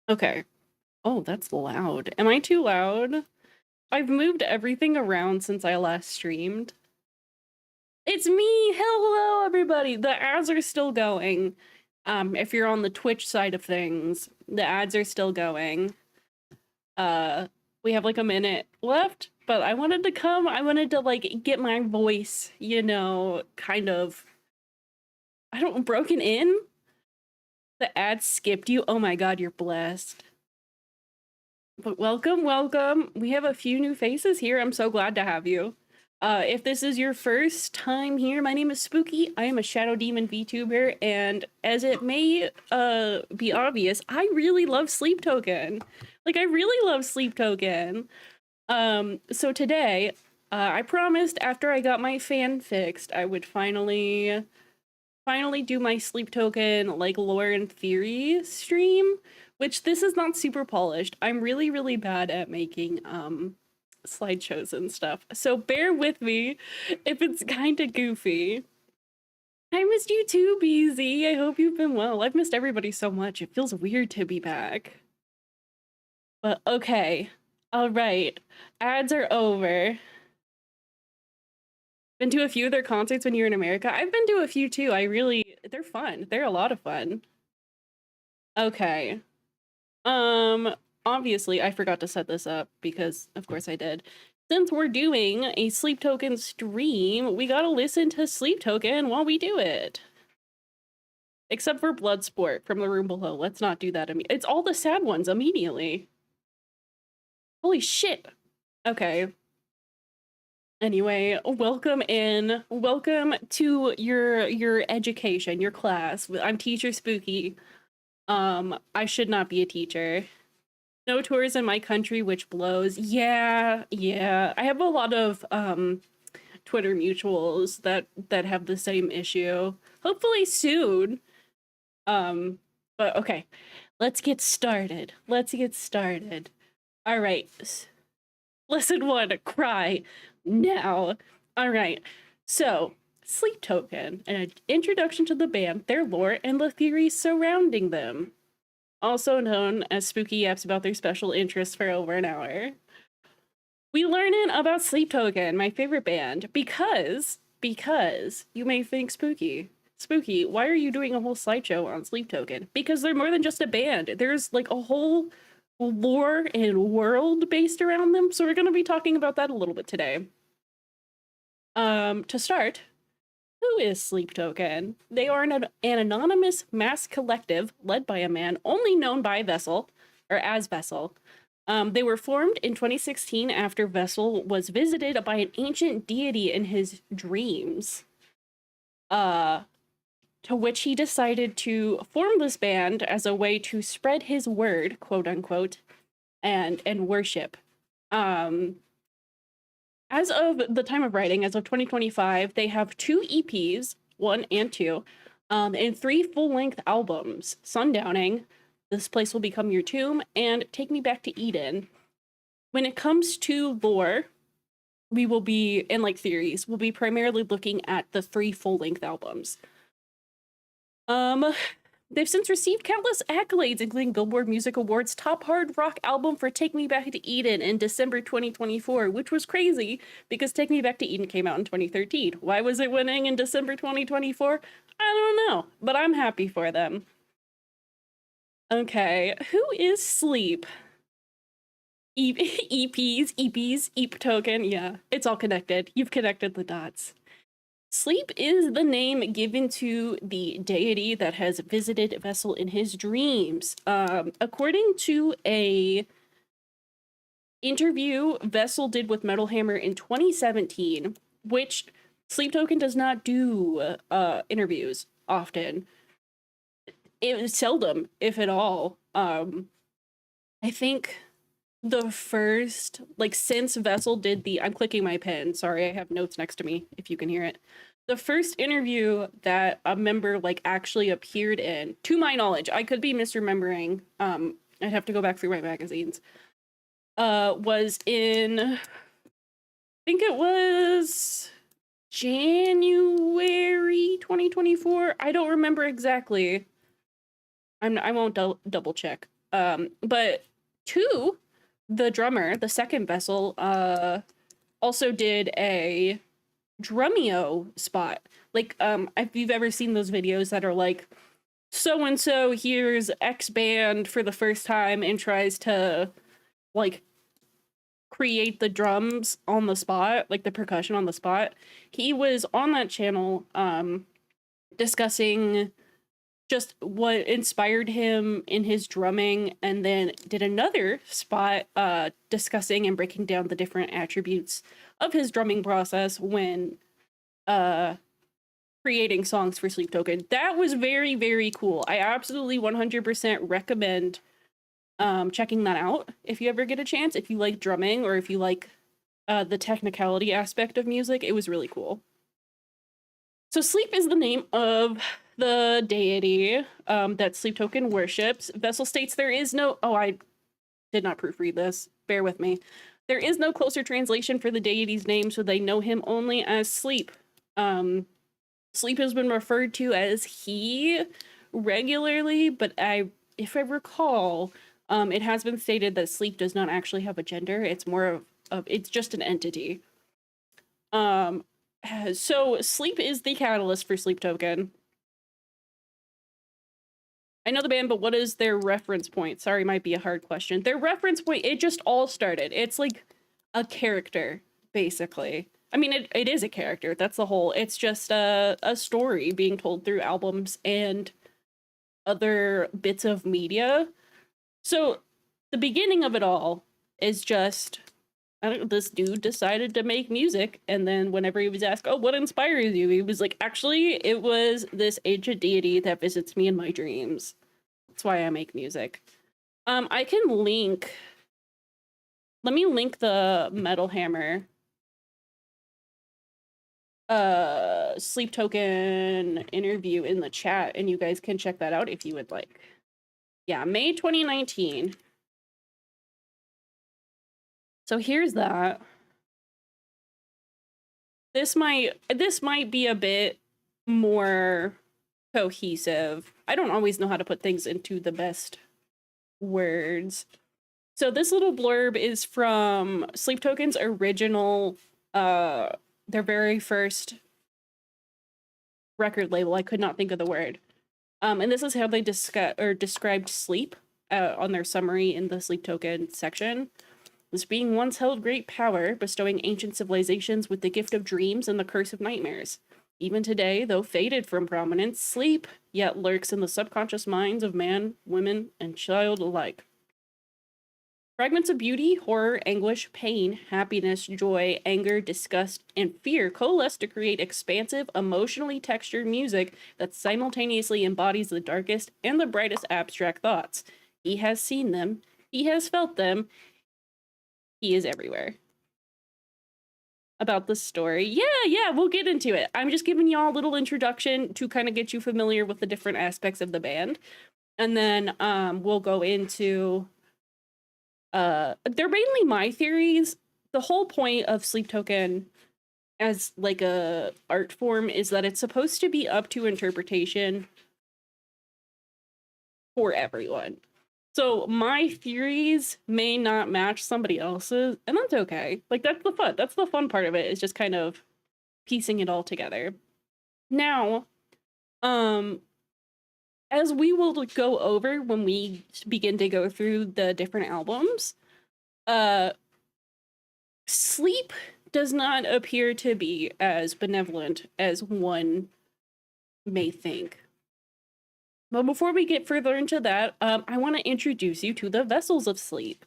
Okay. Oh, that's loud. Am I too loud? I've moved everything around since I last streamed. It's me! Hello, everybody! The ads are still going. If you're on the Twitch side of things, the ads are still going. We have like a minute left, but I wanted to like get my voice, you know, kind of, I don't, broken in? The ad skipped you? Oh my god, you're blessed. But welcome, welcome. We have a few new faces here. I'm so glad to have you. If this is your first time here, my name is Spooky. I am a Shadow Demon VTuber, and as it may be obvious, I really love Sleep Token. Like, I really love Sleep Token. So today, I promised after I got my fan fixed, I would finally do my Sleep Token, like, lore and theory stream, which this is not super polished. I'm really, really bad at making, slideshows and stuff, so bear with me if it's kind of goofy. I missed you too, BZ. I hope you've been well. I've missed everybody so much. It feels weird to be back. But okay. All right. Ads are over. Been to a few of their concerts when you were in America. I've been to a few too. They're fun. They're a lot of fun. Okay. Obviously I forgot to set this up because of course I did. Since we're doing a Sleep Token stream, we gotta listen to Sleep Token while we do it. Except for Bloodsport from the room below. Let's not do that. It's all the sad ones immediately. Holy shit. Okay. Anyway, welcome in. Welcome to your education, your class. I'm Teacher Spooky. I should not be a teacher. No tours in my country, which blows. Yeah. I have a lot of Twitter mutuals that have the same issue. Hopefully soon. But okay. Let's get started. All right. Lesson 1, cry now. All right. So, Sleep Token, an introduction to the band, their lore, and the theories surrounding them. Also known as spooky yaps about their special interests for over an hour. We learn in about Sleep Token, my favorite band, because you may think Spooky, why are you doing a whole slideshow on Sleep Token? Because they're more than just a band. There's like a whole lore and world based around them, so we're going to be talking about that a little bit today. To start, who is Sleep Token? They are an anonymous mass collective led by a man only known by Vessel, or as Vessel. They were formed in 2016 after Vessel was visited by an ancient deity in his dreams. To which he decided to form this band as a way to spread his word, quote unquote, and worship. As of the time of writing, as of 2025, they have 2 EPs, 1 and 2, and 3 full-length albums, Sundowning, This Place Will Become Your Tomb, and Take Me Back to Eden. When it comes to lore, we will be, and like theories, we'll be primarily looking at the 3 full-length albums. They've since received countless accolades, including Billboard Music Awards Top Hard Rock Album for Take Me Back to Eden in December 2024, which was crazy because Take Me Back to Eden came out in 2013. Why was it winning in December 2024? I don't know, but I'm happy for them. Okay, who is Sleep? EPs, EP Token, yeah, it's all connected. You've connected the dots. Sleep is the name given to the deity that has visited Vessel in his dreams. According to a interview Vessel did with Metal Hammer in 2017, which Sleep Token does not do interviews often. It was seldom, if at all. I think the first, like, since Vessel did the, I'm clicking my pen, sorry, I have notes next to me, if you can hear it. The first interview that a member, like, actually appeared in, to my knowledge, I could be misremembering, I'd have to go back through my magazines, was in, I think it was January 2024? I don't remember exactly. I won't double check. But two, the drummer, the second Vessel, also did a Drumeo spot. Like, if you've ever seen those videos that are like, so and so hears X band for the first time and tries to like create the drums on the spot, like the percussion on the spot. He was on that channel discussing just what inspired him in his drumming, and then did another spot discussing and breaking down the different attributes of his drumming process when creating songs for Sleep Token. That was very, very cool. I absolutely 100% recommend checking that out if you ever get a chance. If you like drumming, or if you like the technicality aspect of music, it was really cool. So Sleep is the name of the deity that Sleep Token worships. Vessel states there is no... Oh, I did not proofread this. Bear with me. There is no closer translation for the deity's name, so they know him only as Sleep. Sleep has been referred to as he regularly, but if I recall, it has been stated that Sleep does not actually have a gender. It's more of it's just an entity. So Sleep is the catalyst for Sleep Token. I know the band, but what is their reference point? Sorry, might be a hard question. Their reference point, it just all started. It's like a character, basically. I mean, it is a character. That's the whole. It's just a story being told through albums and other bits of media. So the beginning of it all is just, I don't know, this dude decided to make music, and then whenever he was asked, oh, what inspires you? He was like, actually, it was this ancient deity that visits me in my dreams. That's why I make music. I can link... Let me link the Metal Hammer Sleep Token interview in the chat, and you guys can check that out if you would like. Yeah, May 2019. So here's that. This might be a bit more cohesive. I don't always know how to put things into the best words. So this little blurb is from Sleep Token's original, their very first record label. I could not think of the word. And this is how they described sleep on their summary in the Sleep Token section. This being once held great power, bestowing ancient civilizations with the gift of dreams and the curse of nightmares. Even today, though faded from prominence, sleep yet lurks in the subconscious minds of man, women, and child alike. Fragments of beauty, horror, anguish, pain, happiness, joy, anger, disgust, and fear coalesce to create expansive, emotionally textured music that simultaneously embodies the darkest and the brightest abstract thoughts. He has seen them. He has felt them. He is everywhere. About the story. Yeah, we'll get into it. I'm just giving y'all a little introduction to kind of get you familiar with the different aspects of the band. And then we'll go into... they're mainly my theories. The whole point of Sleep Token as like a art form is that it's supposed to be up to interpretation for everyone. So my theories may not match somebody else's, and that's okay. Like, that's the fun. That's the fun part of it, is just kind of piecing it all together. Now, as we will go over when we begin to go through the different albums, Sleep does not appear to be as benevolent as one may think. But before we get further into that, I want to introduce you to the Vessels of Sleep,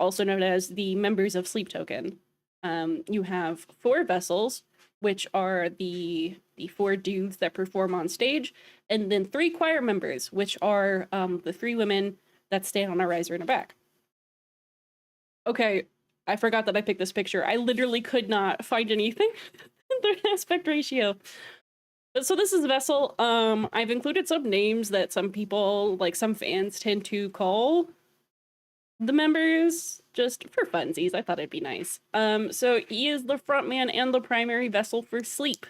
also known as the members of Sleep Token. You have 4 vessels, which are the 4 dudes that perform on stage, and then 3 choir members, which are the 3 women that stand on a riser in the back. Okay, I forgot that I picked this picture. I literally could not find anything in the aspect ratio. So this is Vessel. I've included some names that some people, like some fans, tend to call the members just for funsies. I thought it'd be nice. So he is the frontman and the primary vessel for Sleep.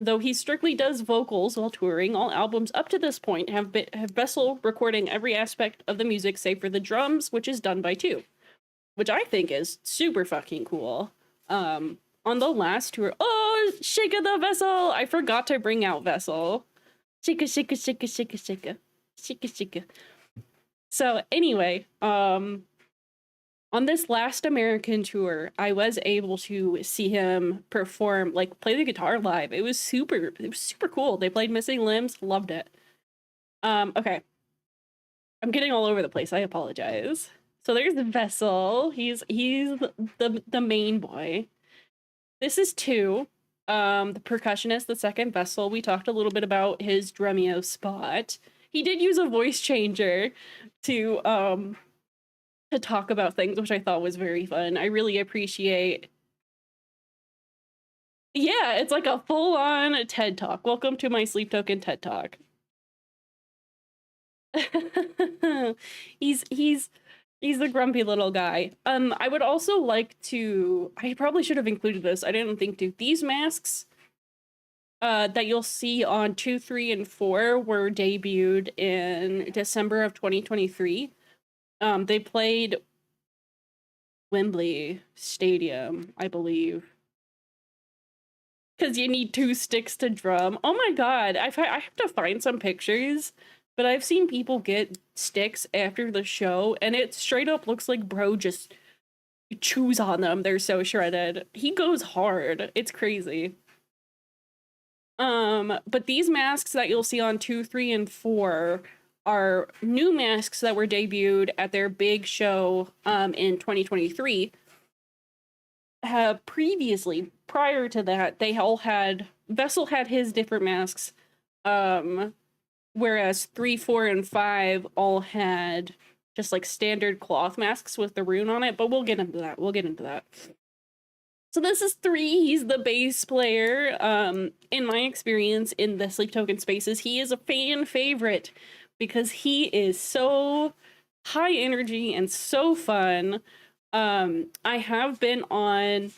Though he strictly does vocals while touring, all albums up to this point have Vessel recording every aspect of the music save for the drums, which is done by two, which I think is super fucking cool. On the last tour, oh, Shika the Vessel! I forgot to bring out Vessel. Shika, shika, shika, shika, shika. Shika, shika. So anyway, on this last American tour, I was able to see him perform, like play the guitar live. It was super cool. They played Missing Limbs, loved it. Okay. I'm getting all over the place. I apologize. So there's the Vessel. He's the main boy. This is two. The percussionist, the second Vessel. We talked a little bit about his Drumeo spot. He did use a voice changer to talk about things, which I thought was very fun. I really appreciate. Yeah, it's like a full-on TED Talk. Welcome to my Sleep Token TED Talk. he's the grumpy little guy. I would also like to, I probably should have included this. I didn't think to. These masks that you'll see on 2, 3, and 4 were debuted in December of 2023. They played Wembley Stadium, I believe. Because you need 2 sticks to drum. Oh my god, I have to find some pictures. But I've seen people get sticks after the show, and it straight up looks like bro just chews on them. They're so shredded. He goes hard. It's crazy. But these masks that you'll see on 2, 3, and 4 are new masks that were debuted at their big show in 2023. Previously, prior to that, they all had, Vessel had his different masks. Whereas 3, 4, and 5 all had just like standard cloth masks with the rune on it, but we'll get into that. So this is 3. He's the bass player. In my experience in the Sleep Token spaces, he is a fan favorite because he is so high energy and so fun. I have been on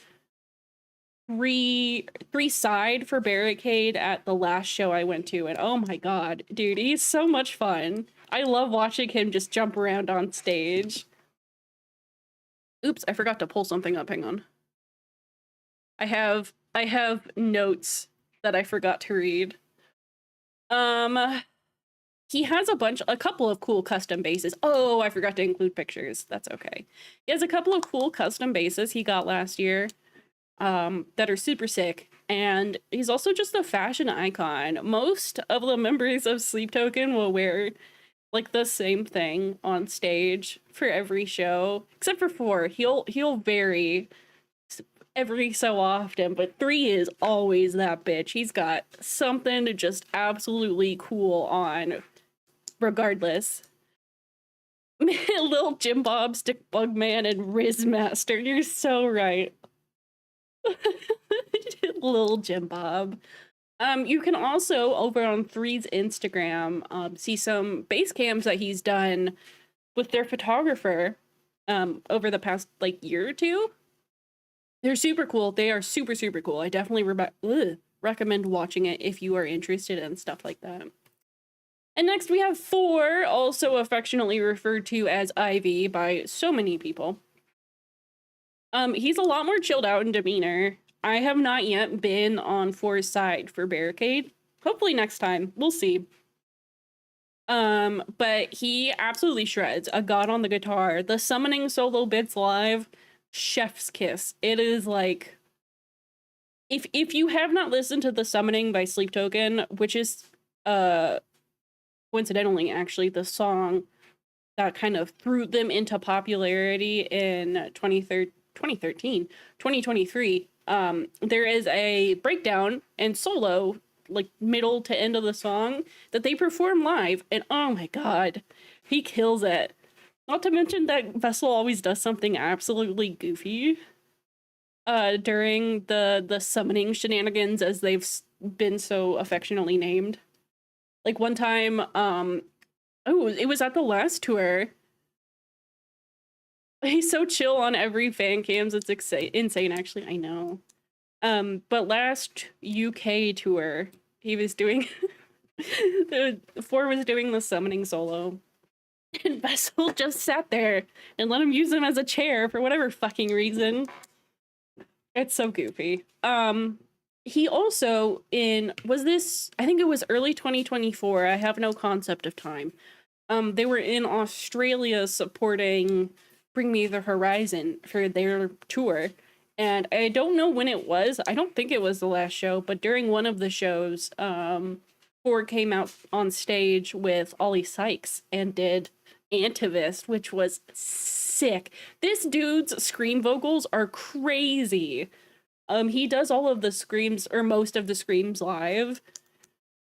3 side for Barricade at the last show I went to, and oh my god, dude, he's so much fun. I love watching him just jump around on stage. Oops, I forgot to pull something up. Hang on. I have notes that I forgot to read. He has a couple of cool custom bases. Oh, I forgot to include pictures. That's okay. He has a couple of cool custom bases he got last year. That are super sick, and he's also just a fashion icon. Most of the members of Sleep Token will wear like the same thing on stage for every show, except for 4. He'll vary every so often, but 3 is always that bitch. He's got something to just absolutely cool on, regardless. Little Jim Bob, Stick Bug Man, and Riz Master. You're so right. Little Jim Bob. You can also, over on 3's Instagram, see some base cams that he's done with their photographer over the past like year or 2. They're super cool. They are super cool. I definitely recommend watching it if you are interested in stuff like that. And next we have 4, also affectionately referred to as Ivy by so many people. He's a lot more chilled out in demeanor. I have not yet been on 4's side for Barricade. Hopefully next time. We'll see. But he absolutely shreds. A god on the guitar. The summoning solo bits live, chef's kiss. It is like, if you have not listened to the Summoning by Sleep Token, which is coincidentally actually the song that kind of threw them into popularity in 2023, there is a breakdown and solo, like middle to end of the song, that they perform live, and oh my god, he kills it. Not to mention that Vessel always does something absolutely goofy during the summoning shenanigans, as they've been so affectionately named. Like one time, it was at the last tour. He's so chill on every fan cams. It's insane, actually. I know. But last UK tour, he was doing the Four was doing the summoning solo, and Vessel just sat there and let him use him as a chair for whatever fucking reason. It's so goofy. He also I think it was early 2024. I have no concept of time. They were in Australia supporting Bring Me the Horizon for their tour. And I don't know when it was. I don't think it was the last show, but during one of the shows, Ford came out on stage with Ollie Sykes and did Antivist, which was sick. This dude's scream vocals are crazy. He does all of the screams, or most of the screams, live.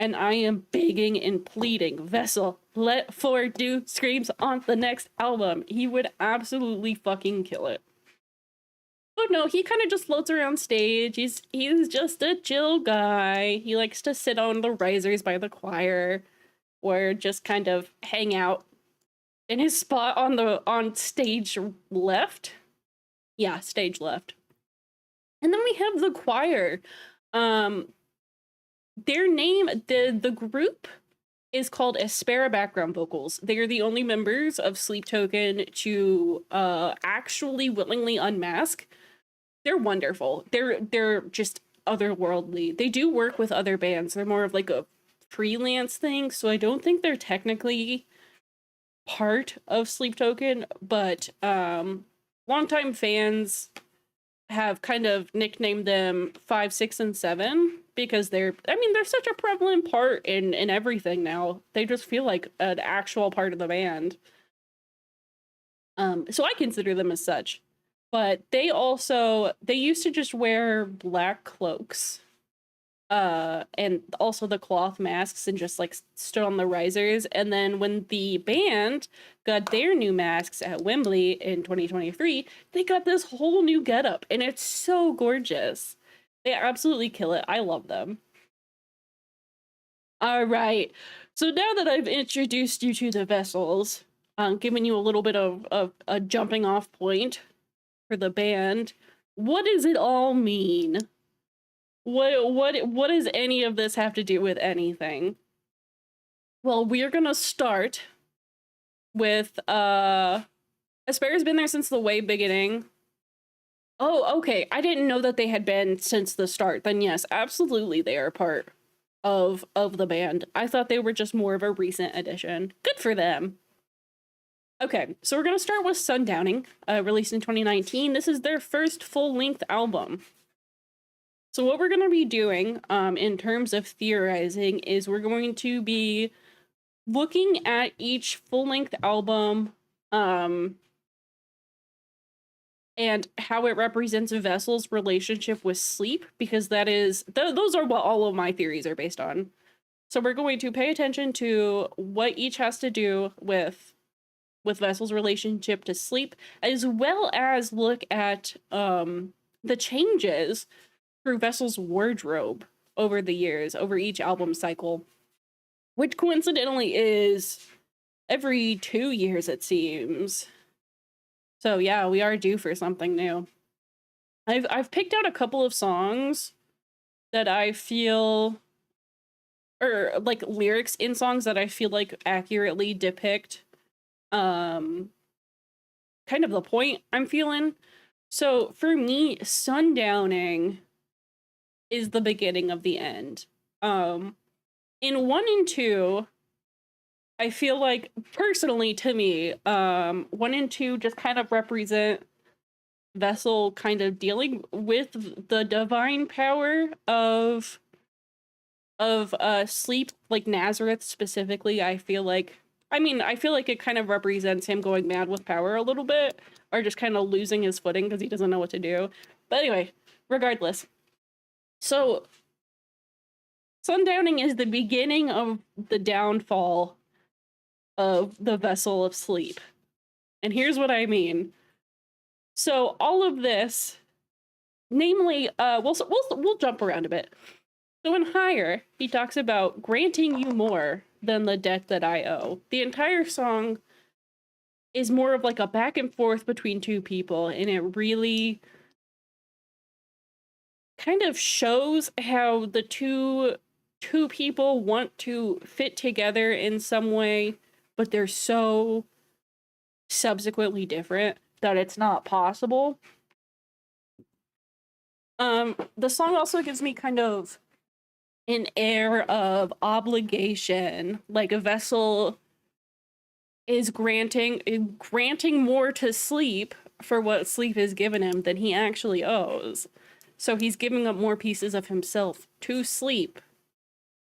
And I am begging and pleading, Vessel, let Ford do screams on the next album. He would absolutely fucking kill it. But no, he kind of just floats around stage. He's just a chill guy. He likes to sit on the risers by the choir, or just kind of hang out in his spot on stage left. Yeah, stage left. And then we have the choir. Their name, the group is called Aspera Background Vocals. They are the only members of Sleep Token to actually willingly unmask. They're wonderful. They're just otherworldly. They do work with other bands. They're more of like a freelance thing, so I don't think they're technically part of Sleep Token, but longtime fans have kind of nicknamed them 5, 6, and 7 because they're such a prevalent part in everything now. They just feel like an actual part of the band. So I consider them as such. But they used to just wear black cloaks. And also the cloth masks, and just like stood on the risers. And then when the band got their new masks at Wembley in 2023, they got this whole new getup, and it's so gorgeous. They absolutely kill it. I love them. All right. So now that I've introduced you to the Vessels, giving you a little bit of a jumping off point for the band, what does it all mean? What does any of this have to do with anything? Well, we're gonna start with Aspera's been there since the way beginning. Oh, okay. I didn't know that they had been since the start. Then yes, absolutely they are part of the band. I thought they were just more of a recent addition. Good for them. Okay, so we're gonna start with Sundowning, released in 2019. This is their first full-length album. So what we're going to be doing in terms of theorizing is we're going to be looking at each full-length album and how it represents a Vessel's relationship with sleep, because that is those are what all of my theories are based on. So we're going to pay attention to what each has to do with Vessel's relationship to sleep, as well as look at the changes through Vessel's wardrobe over the years, over each album cycle, which coincidentally is every 2 years, it seems. So yeah, we are due for something new. I've picked out a couple of songs that I feel, or like lyrics in songs that I feel like accurately depict kind of the point I'm feeling. So for me, Sundowning is the beginning of the end. In 1 and 2, I feel like, personally to me, 1 and 2 just kind of represent Vessel kind of dealing with the divine power of sleep, like Nazareth specifically. I feel like it kind of represents him going mad with power a little bit, or just kind of losing his footing because he doesn't know what to do. But anyway, regardless. So, Sundowning is the beginning of the downfall of the Vessel of Sleep. And here's what I mean. So, all of this, namely, we'll jump around a bit. So in Higher, he talks about granting you more than the debt that I owe. The entire song is more of like a back and forth between two people, and it really kind of shows how the two people want to fit together in some way, but they're so subsequently different that it's not possible. The song also gives me kind of an air of obligation, like a vessel is granting more to Sleep for what Sleep has given him than he actually owes. So he's giving up more pieces of himself to Sleep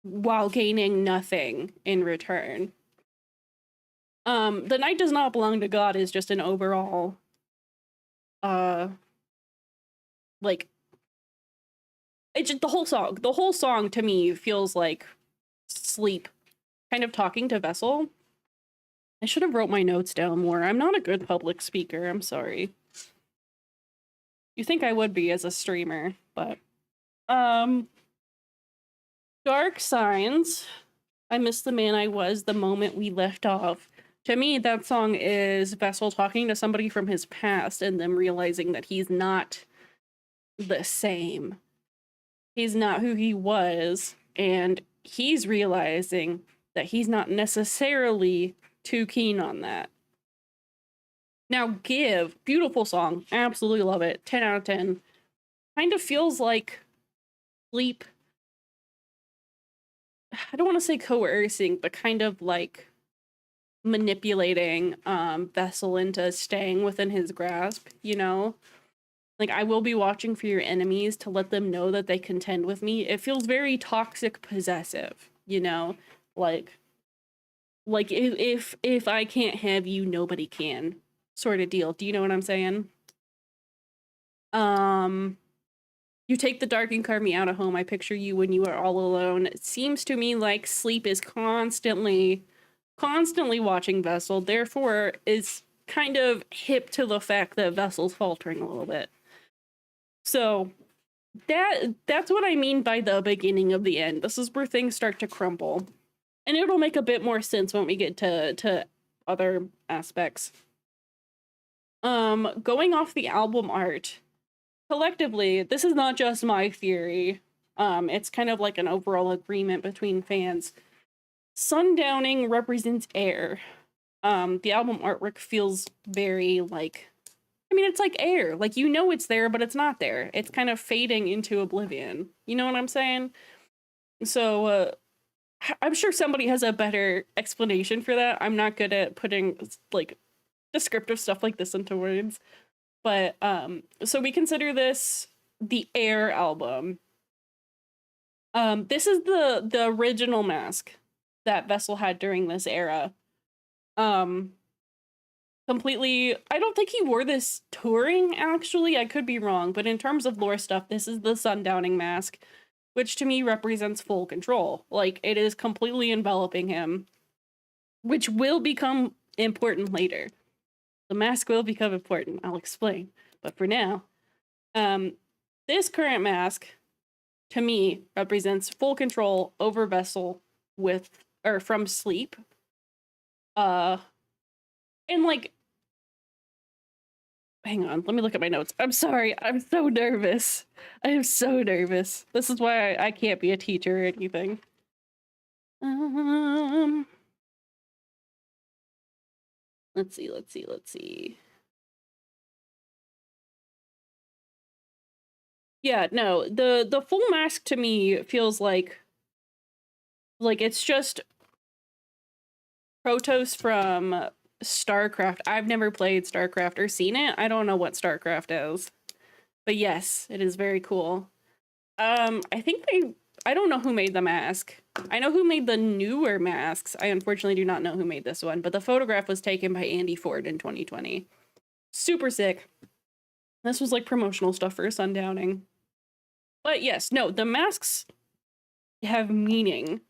while gaining nothing in return. The night does not belong to God is just an overall like, it's just the whole song to me feels like Sleep kind of talking to Vessel. I should have wrote my notes down more. I'm not a good public speaker. I'm sorry. You think I would be as a streamer, but Dark Signs. I miss the man I was the moment we left off. To me, that song is Vessel talking to somebody from his past and them realizing that he's not the same. He's not who he was, and he's realizing that he's not necessarily too keen on that. Now, Give, beautiful song, absolutely love it, 10 out of 10. Kind of feels like Sleep, I don't want to say coercing, but kind of like manipulating Vessel into staying within his grasp, you know? Like, I will be watching for your enemies to let them know that they contend with me. It feels very toxic possessive, you know? Like if I can't have you, nobody can, sort of deal. Do you know what I'm saying? You take the dark and carve me out of home. I picture you when you are all alone. It seems to me like Sleep is constantly watching Vessel, therefore is kind of hip to the fact that Vessel's faltering a little bit. So that's what I mean by the beginning of the end. This is where things start to crumble. And it'll make a bit more sense when we get to other aspects. Going off the album art, collectively, this is not just my theory. It's kind of like an overall agreement between fans. Sundowning represents air. The album artwork feels very like, I mean, it's like air. Like, you know it's there, but it's not there. It's kind of fading into oblivion. You know what I'm saying? So, I'm sure somebody has a better explanation for that. I'm not good at putting, like, descriptive stuff like this into words. But, so we consider this the Air album. This is the original mask that Vessel had during this era. Completely, I don't think he wore this touring, actually. I could be wrong, but in terms of lore stuff, this is the Sundowning mask, which to me represents full control. Like, it is completely enveloping him, which will become important later. The mask will become important, I'll explain. But for now, this current mask, to me, represents full control over Vessel from Sleep. And like, hang on, let me look at my notes. I'm sorry, I'm so nervous. I am so nervous. This is why I can't be a teacher or anything. Let's see. Yeah, no, the full mask to me feels like it's just Protoss from StarCraft. I've never played StarCraft or seen it. I don't know what StarCraft is. But yes, it is very cool. I don't know who made the mask. I know who made the newer masks. I unfortunately do not know who made this one, but the photograph was taken by Andy Ford in 2020. Super sick. This was like promotional stuff for Sundowning. But yes, no, the masks have meaning.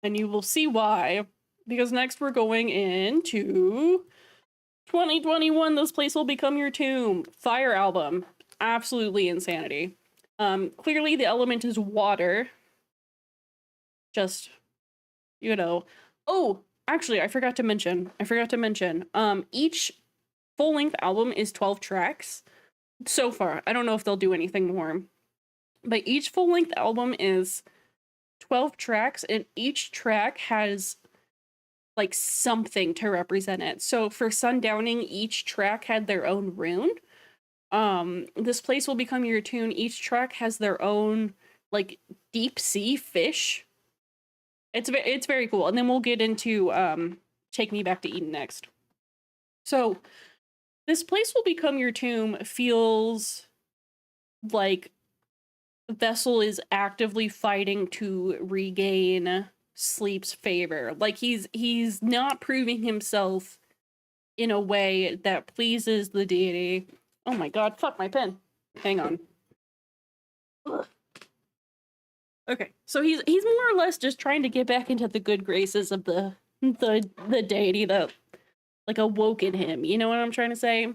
And you will see why. Because next we're going into 2021. This place will become your tomb. Fire album. Absolutely insanity. Clearly the element is water. Just, you know. Oh, actually, I forgot to mention. Each full-length album is 12 tracks. So far. I don't know if they'll do anything more. But each full-length album is 12 tracks, and each track has like something to represent it. So for Sundowning, each track had their own rune. This place will become your tune. Each track has their own like deep sea fish. It's very cool. And then we'll get into Take Me Back to Eden next. So this place will become your tomb feels like Vessel is actively fighting to regain Sleep's favor. Like he's not proving himself in a way that pleases the deity. Oh my god, fuck my pen. Hang on. Ugh. Okay, so he's more or less just trying to get back into the good graces of the deity that like awoke in him. You know what I'm trying to say?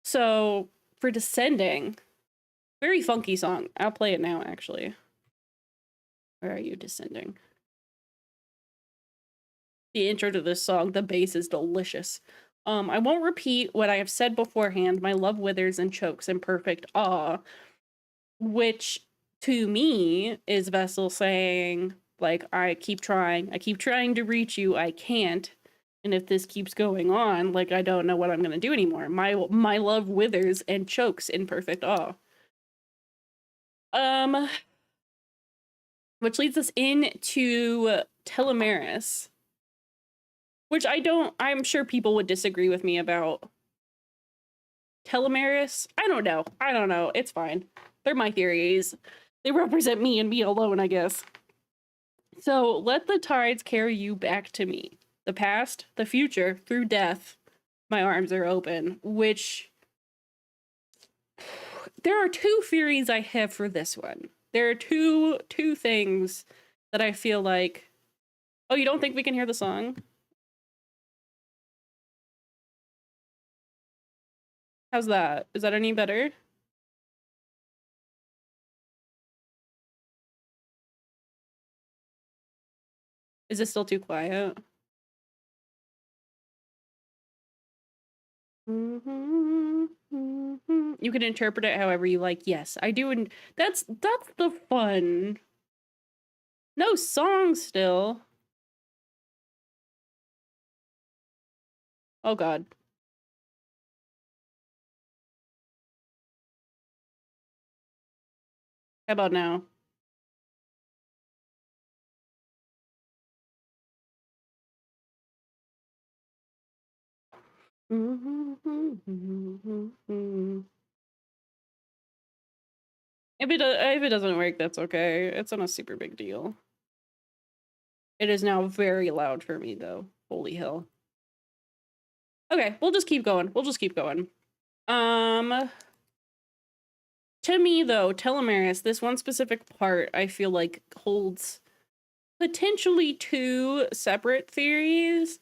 So for Descending, very funky song. I'll play it now, actually. Where are you, Descending? The intro to this song, the bass is delicious. I won't repeat what I have said beforehand. My love withers and chokes in perfect awe, which to me is Vessel saying, like, I keep trying to reach you, I can't. And if this keeps going on, like, I don't know what I'm gonna do anymore. My love withers and chokes in perfect awe. Which leads us into Telemaris, which I'm sure people would disagree with me about. Telemaris? I don't know. It's fine. They're my theories. They represent me and me alone, I guess. So, let the tides carry you back to me. The past, the future, through death, my arms are open, which there are two theories I have for this one. There are two things that I feel like... Oh, you don't think we can hear the song? How's that? Is that any better? Is it still too quiet? You can interpret it however you like. Yes, I do, and that's the fun. No song still. Oh god. How about now? If it doesn't work, that's okay. It's not a super big deal. It is now very loud for me, though. Holy hell. Okay, we'll just keep going. To me, though, Telemaris, this one specific part, I feel like holds potentially two separate theories.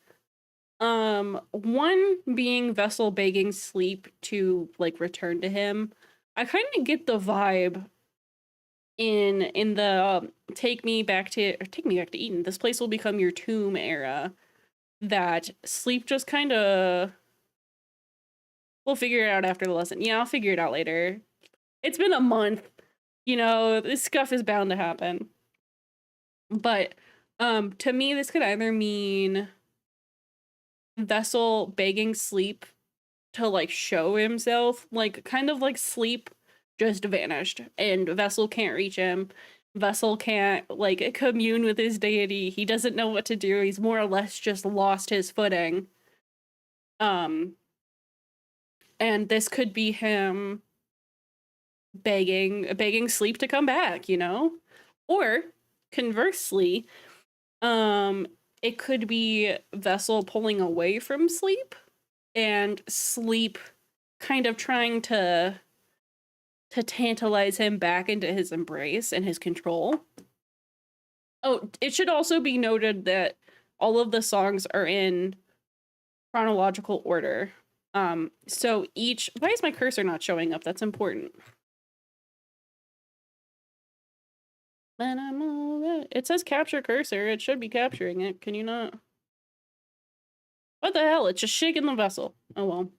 One being Vessel begging Sleep to, like, return to him. I kind of get the vibe in the Take Me Back to Eden. This place will become your tomb era. That Sleep just kind of... We'll figure it out after the lesson. Yeah, I'll figure it out later. It's been a month. You know, this stuff is bound to happen. But, to me, this could either mean Vessel begging Sleep to, like, show himself. Like, kind of like Sleep just vanished. And Vessel can't reach him. Vessel can't, like, commune with his deity. He doesn't know what to do. He's more or less just lost his footing. And this could be him begging Sleep to come back, you know? Or, conversely, it could be Vessel pulling away from Sleep, and Sleep kind of trying to tantalize him back into his embrace and his control. Oh, it should also be noted that all of the songs are in chronological order. So each... Why is my cursor not showing up? That's important. It says capture cursor. It should be capturing it. Can you not? What the hell? It's just shaking the vessel. Oh well.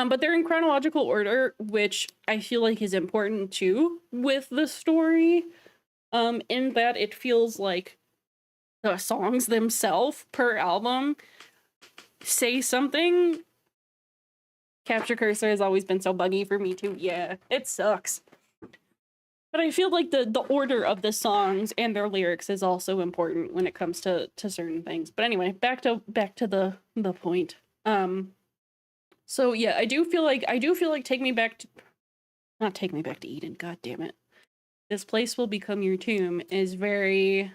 But they're in chronological order, which I feel like is important too with the story. In that it feels like the songs themselves per album say something. Capture Cursor has always been so buggy for me too. Yeah, it sucks. But I feel like the order of the songs and their lyrics is also important when it comes to certain things. But anyway, back to the point. So yeah, I do feel like Take Me Back to, not Take Me Back to Eden, god damn it. This Place Will Become Your Tomb is very,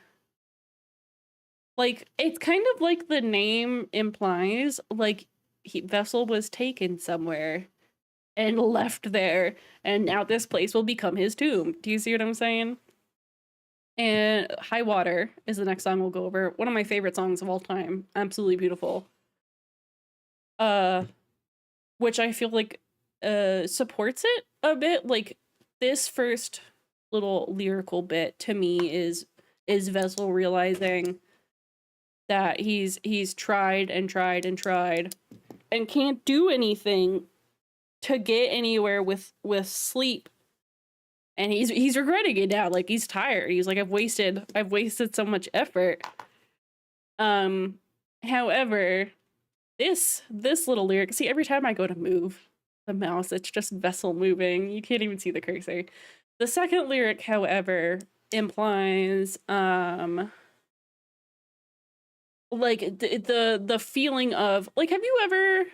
like, it's kind of like the name implies, like Vessel was taken somewhere and left there, and now this place will become his tomb. Do you see what I'm saying? And High Water is the next song we'll go over. One of my favorite songs of all time. Absolutely beautiful. Which I feel like supports it a bit. Like, this first little lyrical bit to me is Vessel realizing that he's tried and tried and tried and can't do anything to get anywhere with sleep, and he's regretting it now. Like, he's tired. He's like, I've wasted so much effort. However, this little lyric, see, every time I go to move the mouse, it's just Vessel moving. You can't even see the cursor. The second lyric, however, implies like the feeling of, like, have you ever,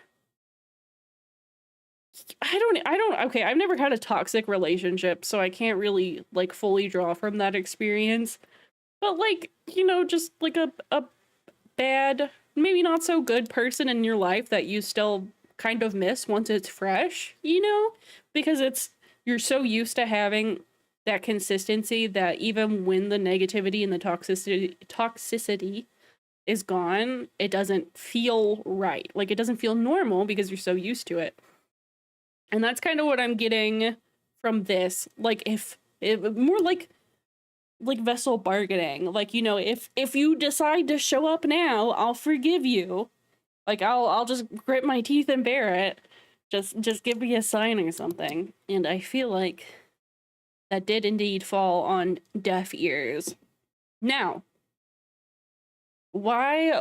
okay, I've never had a toxic relationship, so I can't really, like, fully draw from that experience. But, like, you know, just like a bad, maybe not so good person in your life that you still kind of miss once it's fresh, you know? Because you're so used to having that consistency that even when the negativity and the toxicity is gone, it doesn't feel right. Like, it doesn't feel normal because you're so used to it. And that's kind of what I'm getting from this. Like, if more like Vessel bargaining. Like, you know, if you decide to show up now, I'll forgive you. Like, I'll just grit my teeth and bear it. Just give me a sign or something. And I feel like that did indeed fall on deaf ears. Now, why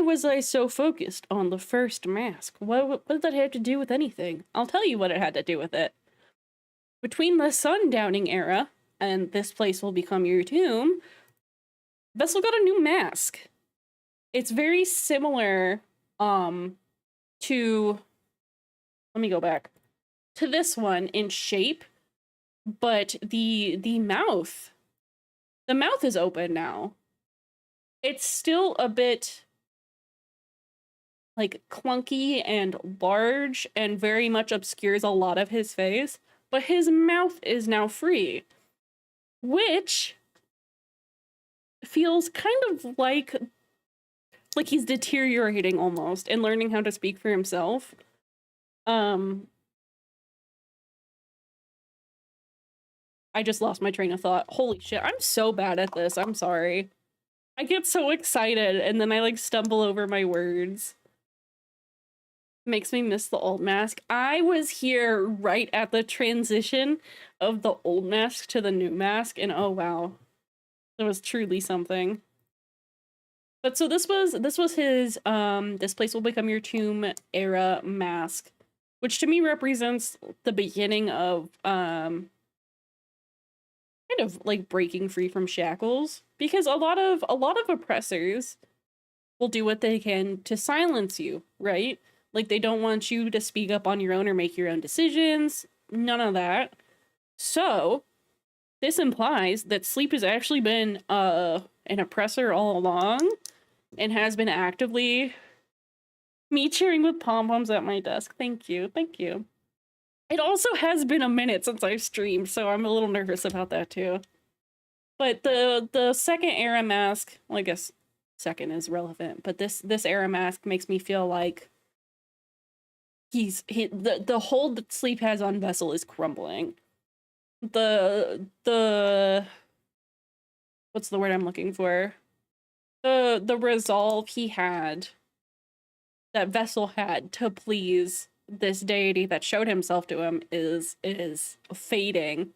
was I so focused on the first mask? What did that have to do with anything? I'll tell you what it had to do with it. Between the Sundowning era and This Place Will Become Your Tomb, Vessel got a new mask. It's very similar to, let me go back, to this one in shape, but the mouth is open now. It's still a bit, like, clunky and large and very much obscures a lot of his face, but his mouth is now free, which feels kind of like he's deteriorating almost and learning how to speak for himself. I just lost my train of thought. Holy shit, I'm so bad at this. I'm sorry. I get so excited and then I, like, stumble over my words. Makes me miss the old mask. I was here right at the transition of the old mask to the new mask, and oh wow, it was truly something. But so this was his This Place Will Become Your Tomb era mask, which to me represents the beginning of kind of like breaking free from shackles, because a lot of oppressors will do what they can to silence you, right? Like, they don't want you to speak up on your own or make your own decisions. None of that. So this implies that sleep has actually been an oppressor all along and has been actively, me cheering with pom-poms at my desk. Thank you. Thank you. It also has been a minute since I've streamed, so I'm a little nervous about that too. But the second era mask, well, I guess second is relevant, but this era mask makes me feel like the hold that sleep has on Vessel is crumbling. The what's the word I'm looking for? The resolve he had, that Vessel had to please this deity that showed himself to him is fading,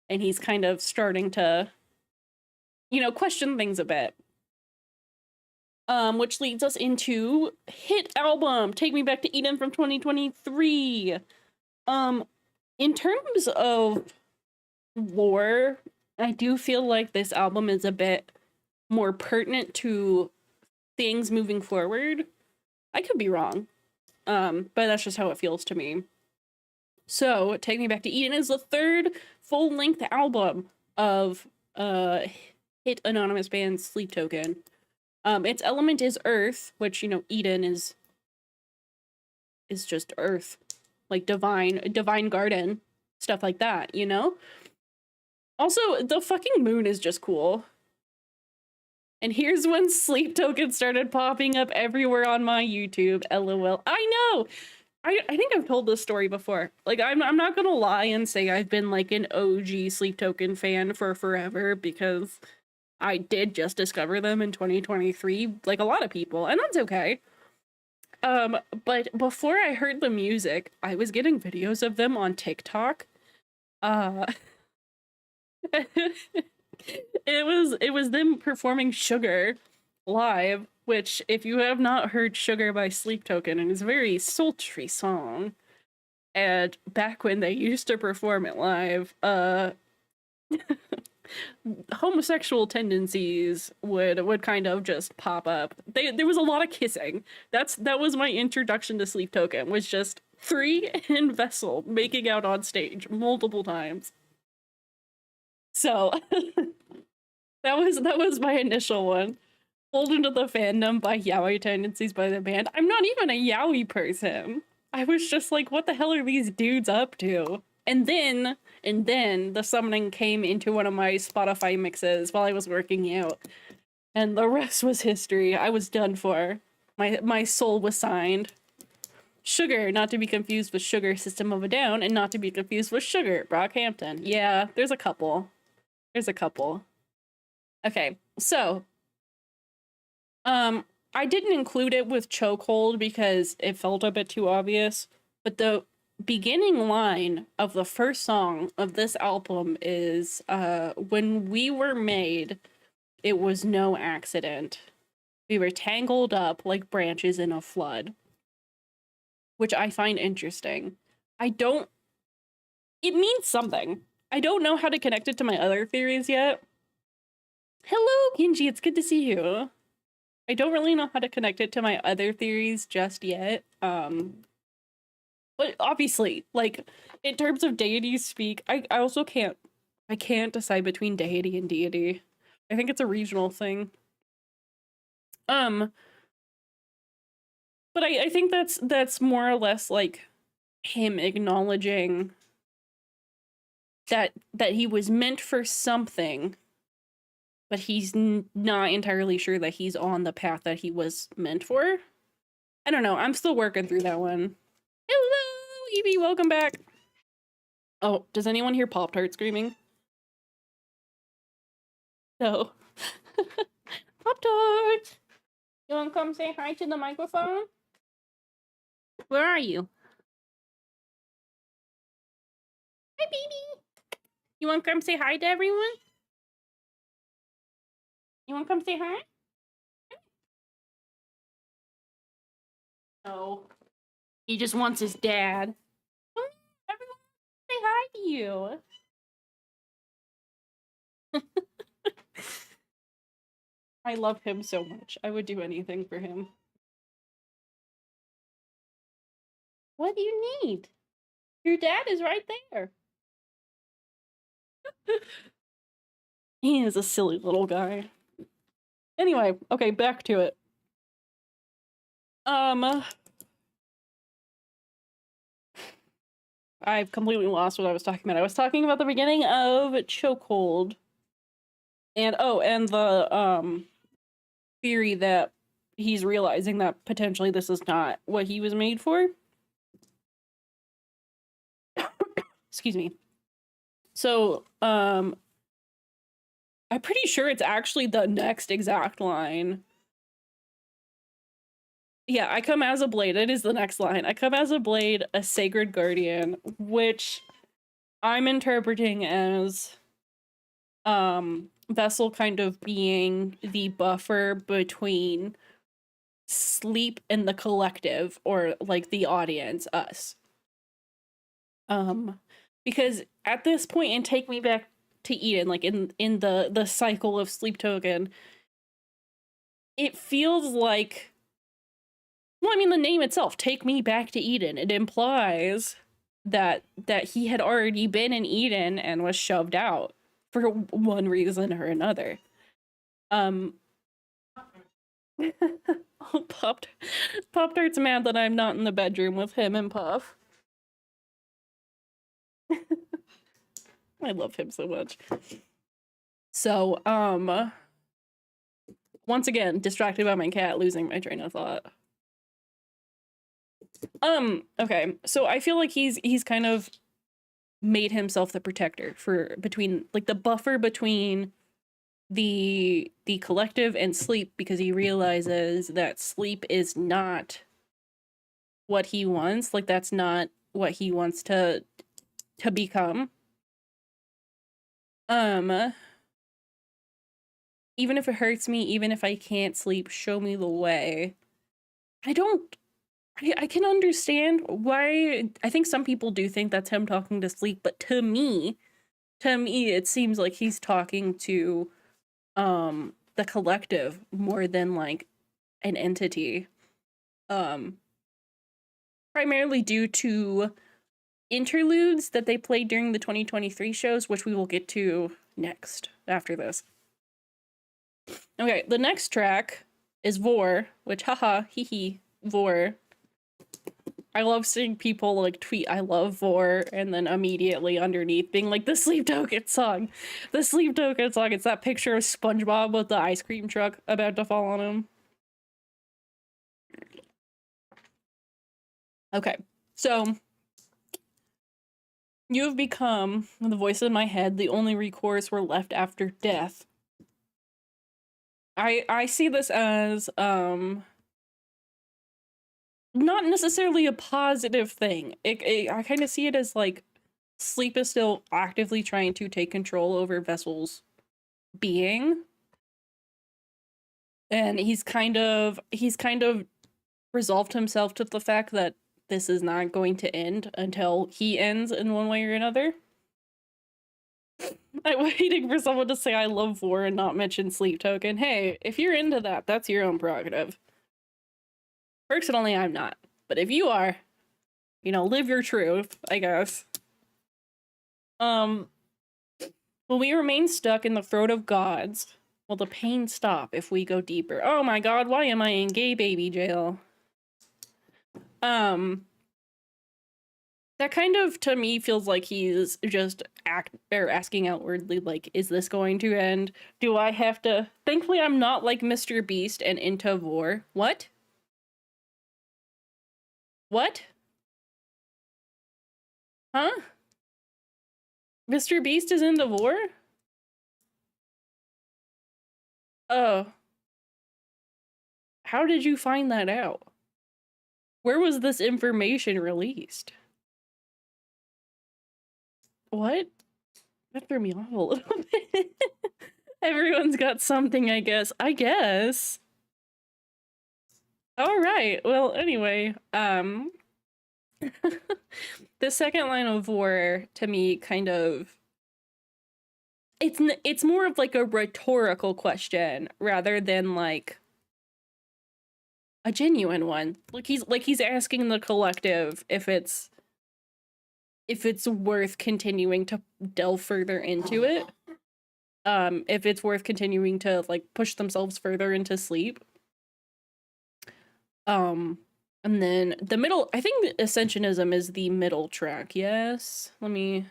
and he's kind of starting to, you know, question things a bit. Which leads us into hit album Take Me Back to Eden from 2023. In terms of lore, I do feel like this album is a bit more pertinent to things moving forward. I could be wrong, but that's just how it feels to me. So, Take Me Back to Eden is the third full-length album of hit anonymous band Sleep Token. Its element is earth, which, you know, Eden is just earth, like divine garden, stuff like that, you know? Also, the fucking moon is just cool. And here's when Sleep Token started popping up everywhere on my YouTube. LOL. I know! I think I've told this story before. Like, I'm not gonna lie and say I've been, like, an OG Sleep Token fan for forever, because I did just discover them in 2023, like a lot of people, and that's okay. But before I heard the music, I was getting videos of them on TikTok. It was them performing Sugar live, which, if you have not heard Sugar by Sleep Token, it is a very sultry song. And back when they used to perform it live, homosexual tendencies would kind of just pop up. There was a lot of kissing. That was my introduction to Sleep Token, was just Free and Vessel making out on stage multiple times. So that was my initial one. Pulled into the fandom by yaoi tendencies by the band. I'm not even a yaoi person. I was just like, what the hell are these dudes up to? And then the summoning came into one of my Spotify mixes while I was working out. And the rest was history. I was done for. My soul was signed. Sugar, not to be confused with Sugar System of a Down, and not to be confused with Sugar, Brockhampton. Yeah, there's a couple. Okay, so I didn't include it with Chokehold because it felt a bit too obvious, but the beginning line of the first song of this album is, when we were made, it was no accident. We were tangled up like branches in a flood. Which I find interesting. It means something. I don't know how to connect it to my other theories yet. Hello, Kinji, it's good to see you. I don't really know how to connect it to my other theories just yet. But obviously, like, in terms of deities speak, I also can't decide between deity and deity. I think it's a regional thing. But I think that's more or less like him acknowledging that he was meant for something, but he's not entirely sure that he's on the path that he was meant for. I don't know. I'm still working through that one. Hello, Evie. Welcome back. Oh, does anyone hear Pop-Tart screaming? No. Pop-Tart! You want to come say hi to the microphone? Where are you? Hi, baby. You want to come say hi to everyone? You want to come say hi? No. He just wants his dad. Come on, everyone say hi to you. I love him so much. I would do anything for him. What do you need? Your dad is right there. He is a silly little guy. Anyway, okay, back to it. I've completely lost what I was talking about. I was talking about the beginning of Chokehold. And the theory that he's realizing that potentially this is not what he was made for. Excuse me. So, I'm pretty sure it's actually the next exact line Yeah, I come as a blade. It is the next line. I come as a blade, a sacred guardian, which I'm interpreting as Vessel kind of being the buffer between sleep and the collective, or like the audience, us. Because at this point in Take Me Back to Eden, like in the cycle of Sleep Token, it feels like, well, I mean, the name itself, Take Me Back to Eden, it implies that he had already been in Eden and was shoved out for one reason or another. Pop-Tart's mad that I'm not in the bedroom with him and Puff. I love him so much. So, once again, distracted by my cat, losing my train of thought. Okay, so I feel like he's kind of made himself the protector for between, like, the buffer between the collective and sleep, because he realizes that sleep is not what he wants. Like, that's not what he wants to become. Even if it hurts me, even if I can't sleep, show me the way. I can understand why. I think some people do think that's him talking to sleep, but to me, it seems like he's talking to the collective more than like an entity. Primarily due to interludes that they played during the 2023 shows, which we will get to next after this. Okay, the next track is Vor, which, haha, hee, Vor. I love seeing people like tweet, I love Vor, and then immediately underneath being like, the Sleep Token song. The Sleep Token song. It's that picture of SpongeBob with the ice cream truck about to fall on him. Okay, so you have become the voice in my head, the only recourse we're left after death. I see this as not necessarily a positive thing. I kind of see it as like Sleep is still actively trying to take control over Vessel's being, and he's kind of resolved himself to the fact that this is not going to end until he ends in one way or another. I'm waiting for someone to say I love Vor and not mention Sleep Token. Hey, if you're into that, that's your own prerogative. Personally, I'm not. But if you are, you know, live your truth, I guess. Will we remain stuck in the throat of gods? Will the pain stop if we go deeper? Oh my god, why am I in gay baby jail? That kind of, to me, feels like he's just asking outwardly, like, is this going to end? Do I have to? Thankfully, I'm not like Mr. Beast and into Vor. What? What? Huh? Mr. Beast is into Vor? Oh. How did you find that out? Where was this information released? What? That threw me off a little bit. Everyone's got something, I guess. Alright, well, anyway, the second line of Vor, to me, kind of... It's more of like a rhetorical question, rather than like a genuine one. Like he's asking the collective if it's worth continuing to delve further into it. If it's worth continuing to like push themselves further into sleep. And then the middle, I think Ascensionism is the middle track, yes? Let me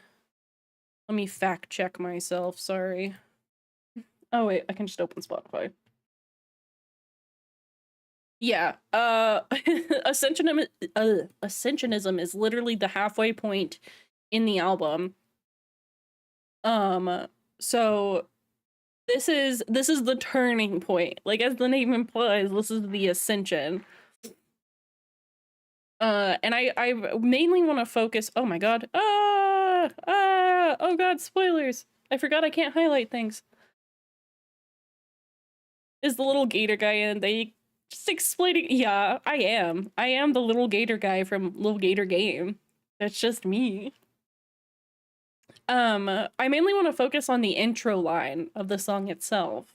fact check myself, sorry. Oh wait, I can just open Spotify. Yeah, Ascensionism is literally the halfway point in the album. So this is the turning point. Like, as the name implies, this is the ascension. And I mainly want to focus. Oh my god. Oh god, spoilers. I forgot I can't highlight things. Is the little gator guy in? They just explaining. Yeah, I am. I am the little gator guy from Little Gator Game. That's just me. I mainly want to focus on the intro line of the song itself,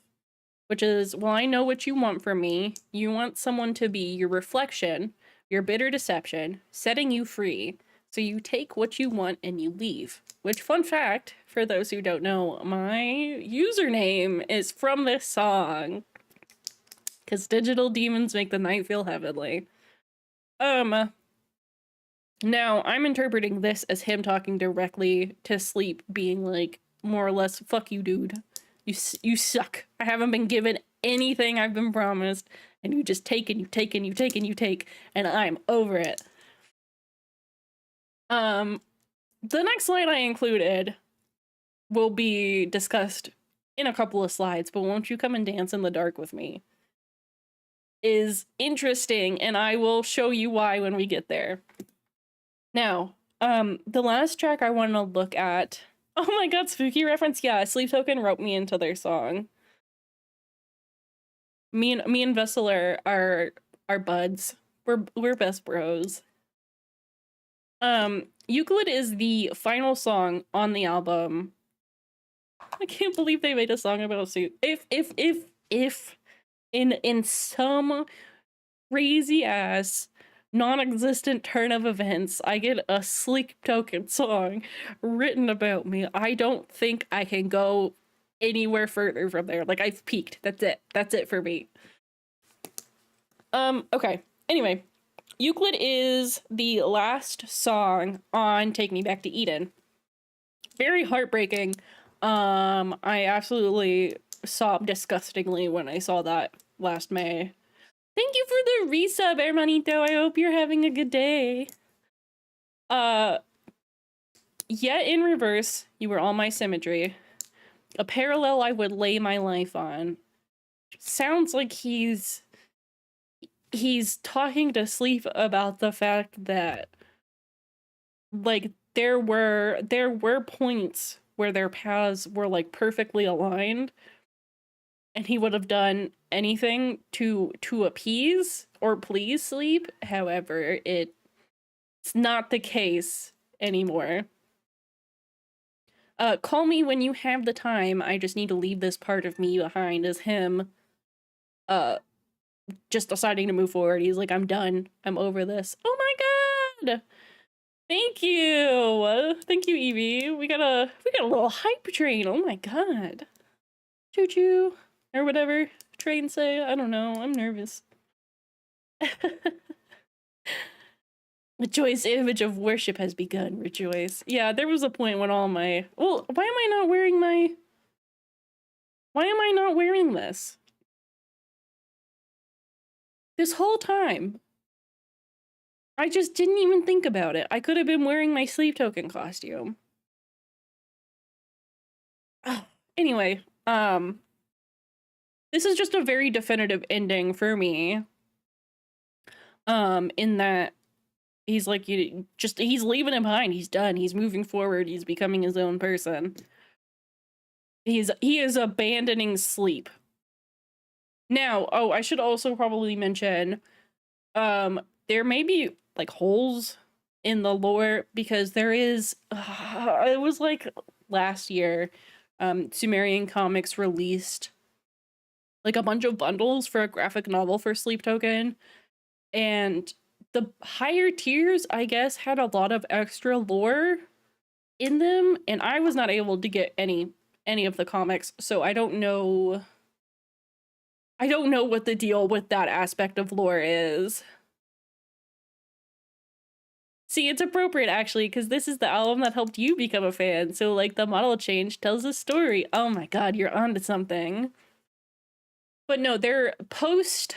which is, well, I know what you want from me. You want someone to be your reflection, your bitter deception, setting you free. So you take what you want and you leave. Which, fun fact, for those who don't know, my username is from this song. Because digital demons make the night feel heavenly. Now, I'm interpreting this as him talking directly to Sleep, being like, more or less, fuck you, dude. You suck. I haven't been given anything I've been promised, and you just take and you take and you take and you take, and I'm over it. The next line I included will be discussed in a couple of slides, but won't you come and dance in the dark with me? Is interesting, and I will show you why when we get there. Now, the last track I want to look at. Oh my god, spooky reference. Yeah, Sleep Token wrote me into their song. Me and Vessel are buds. We're best bros. Euclid is the final song on the album. I can't believe they made a song about soup. If in some crazy ass non-existent turn of events I get a Sleep Token song written about me, I don't think I can go anywhere further from there. Like, I've peaked. That's it for me. Okay, anyway, Euclid is the last song on Take Me Back to Eden. Very heartbreaking. I absolutely sobbed disgustingly when I saw that last May. Thank you for the resub, hermanito. I hope you're having a good day. Yet in reverse, you were all my symmetry. A parallel I would lay my life on. Sounds like he's talking to Sleep about the fact that, like, there were points where their paths were, like, perfectly aligned, and he would have done anything to appease or please Sleep. However, it's not the case anymore. Call me when you have the time. I just need to leave this part of me behind, is him just deciding to move forward. He's like, I'm done. I'm over this. Oh my god! Thank you! Thank you, Evie. We got a little hype train. Oh my god. Choo choo. Or whatever trains say. I don't know. I'm nervous. The joyous image of worship has begun. Rejoice. Yeah, there was a point when all my... Well, why am I not wearing my... Why am I not wearing this? This whole time. I just didn't even think about it. I could have been wearing my Sleep Token costume. Anyway, this is just a very definitive ending for me. In that he's like, he's leaving him behind. He's done. He's moving forward. He's becoming his own person. He is abandoning Sleep. Now, oh, I should also probably mention, there may be, like, holes in the lore, because there is, it was like last year, Sumerian Comics released, like, a bunch of bundles for a graphic novel for Sleep Token, and the higher tiers, I guess, had a lot of extra lore in them, and I was not able to get any of the comics, so I don't know what the deal with that aspect of lore is. See, it's appropriate, actually, because this is the album that helped you become a fan, so, like, the model change tells a story. Oh my god, you're onto something. But no, they're post...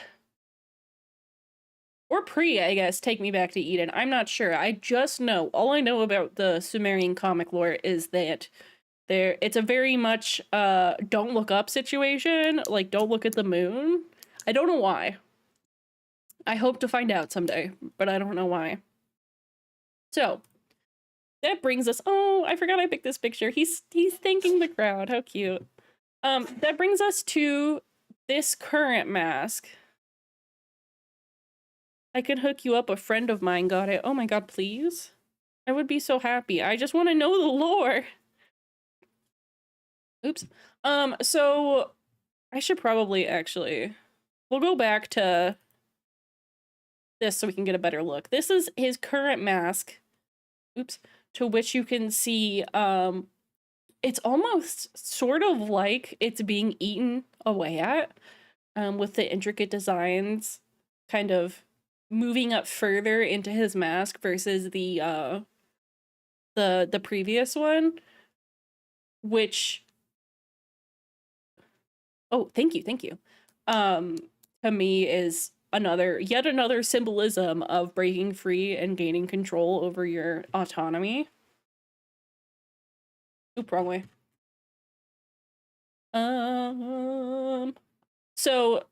or pre, I guess, Take Me Back to Eden. I'm not sure. I just know, all I know about the Sumerian comic lore is that it's a very much don't look up situation, like, don't look at the moon. I don't know why. I hope to find out someday, but I don't know why. So that brings us, oh, I forgot I picked this picture. He's thanking the crowd. How cute. That brings us to this current mask. I could hook you up. A friend of mine got it. Oh my god, please. I would be so happy. I just want to know the lore. Oops. So I should probably actually, we'll go back to this so we can get a better look. This is his current mask. Oops. To which you can see, it's almost sort of like it's being eaten away at, with the intricate designs kind of moving up further into his mask versus the previous one, which, oh, thank you, to me is yet another symbolism of breaking free and gaining control over your autonomy. Oop, wrong way. So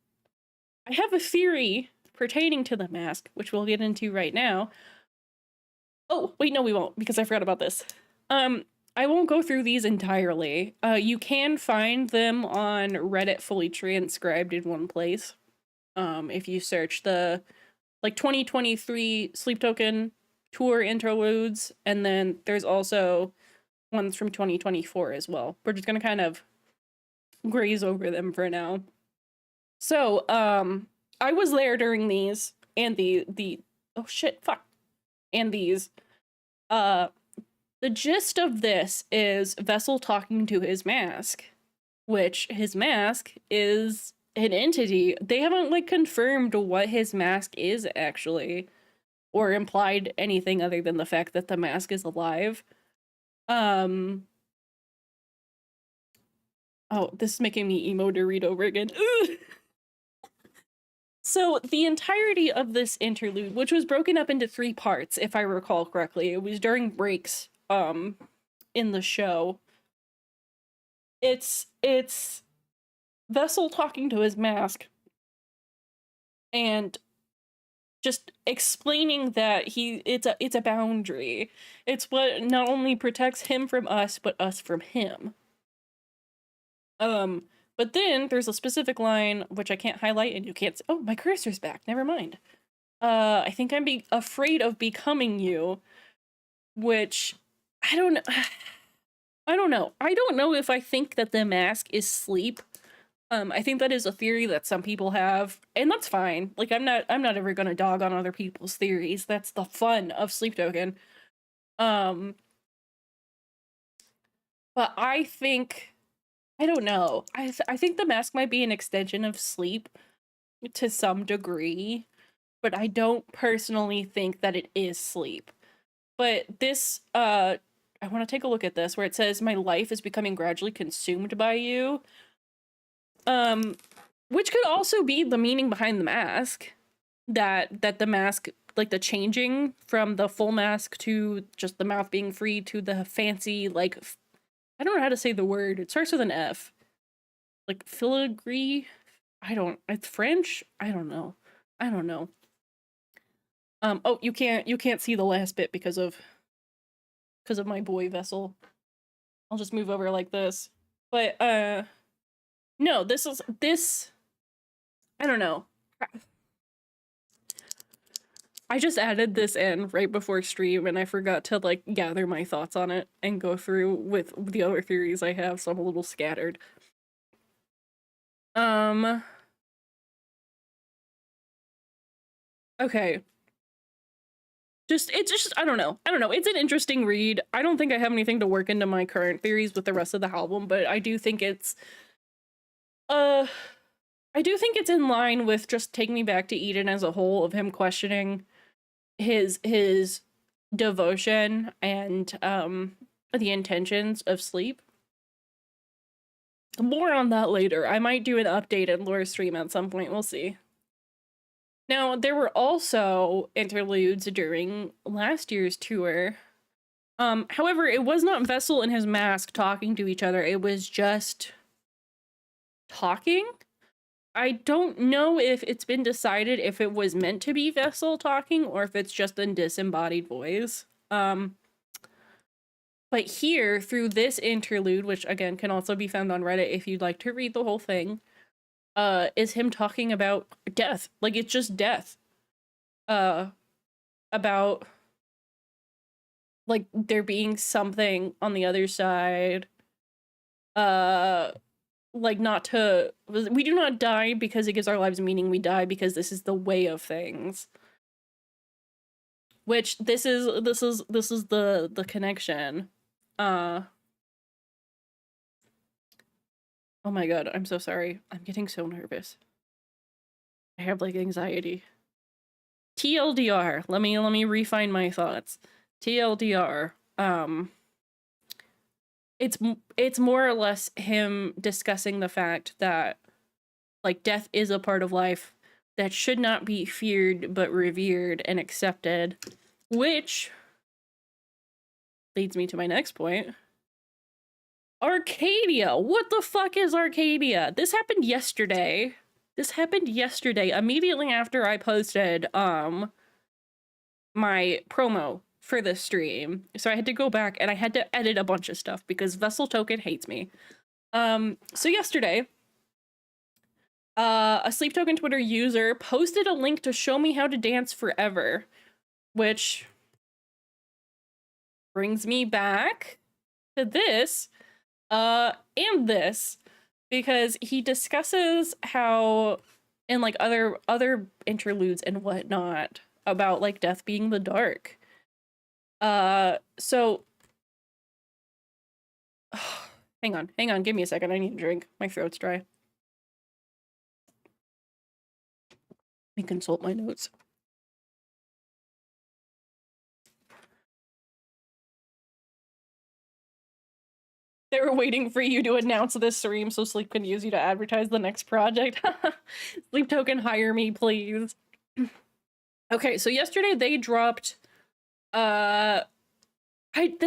I have a theory pertaining to the mask, which we'll get into right now. Oh, wait, no, we won't, because I forgot about this. I won't go through these entirely. You can find them on Reddit fully transcribed in one place. If you search the, like, 2023 Sleep Token tour interludes, and then there's also ones from 2024 as well. We're just gonna kind of graze over them for now. So, I was there during these, and oh shit, fuck. And these. The gist of this is Vessel talking to his mask, which his mask is an entity. They haven't, like, confirmed what his mask is, actually, or implied anything other than the fact that the mask is alive. Oh, this is making me emo to read over again. So the entirety of this interlude, which was broken up into 3 parts, if I recall correctly, it was during breaks in the show. It's Vessel talking to his mask and just explaining that it's a boundary. It's what not only protects him from us, but us from him. But then there's a specific line which I can't highlight and you can't see. Oh, my cursor's back. Never mind. I think I'm afraid of becoming you, which I don't know. I don't know. I don't know if I think that the mask is sleep. I think that is a theory that some people have, and that's fine. Like, I'm not ever gonna dog on other people's theories. That's the fun of Sleep Token. But I think, I don't know. I think the mask might be an extension of sleep to some degree, but I don't personally think that it is sleep. But this, I want to take a look at this, where it says, "My life is becoming gradually consumed by you." Which could also be the meaning behind the mask. That the mask, like the changing from the full mask to just the mouth being free to the fancy, like, I don't know how to say the word. It starts with an F. Like filigree? It's French? I don't know. Oh, you can't see the last bit because of my boy Vessel. I'll just move over like this. But, no, this, I don't know. I just added this in right before stream and I forgot to, like, gather my thoughts on it and go through with the other theories I have, so I'm a little scattered. Okay. It's just, I don't know. It's an interesting read. I don't think I have anything to work into my current theories with the rest of the album, but I do think it's, I do think it's in line with just Take Me Back to Eden as a whole, of him questioning his devotion and the intentions of sleep. More on that later. I might do an updated lore stream at some point. We'll see. Now, there were also interludes during last year's tour. However, it was not Vessel and his mask talking to each other. It was just talking. I don't know if it's been decided if it was meant to be Vessel talking or if it's just a disembodied voice. But here, through this interlude, which again can also be found on Reddit if you'd like to read the whole thing, is him talking about death. Like, it's just death. About, like, there being something on the other side. Like, not to... We do not die because it gives our lives meaning. We die because this is the way of things. Which, this is the connection. Oh my god, I'm so sorry. I'm getting so nervous. I have, like, anxiety. TLDR. Let me refine my thoughts. TLDR. It's more or less him discussing the fact that, like, death is a part of life that should not be feared but revered and accepted, which leads me to my next point. Arcadia! What the fuck is Arcadia? This happened yesterday. Immediately after I posted my promo for this stream. So I had to go back and I had to edit a bunch of stuff because Vessel Token hates me. So yesterday, a Sleep Token Twitter user posted a link to show me how to dance forever, which brings me back to this, and this, because he discusses how in, like, other interludes and whatnot about, like, death being the dark. So hang on, give me a second. I need a drink. My throat's dry. Let me consult my notes. They were waiting for you to announce this stream so Sleep can use you to advertise the next project. Sleep Token, hire me, please. Okay, so yesterday they dropped... this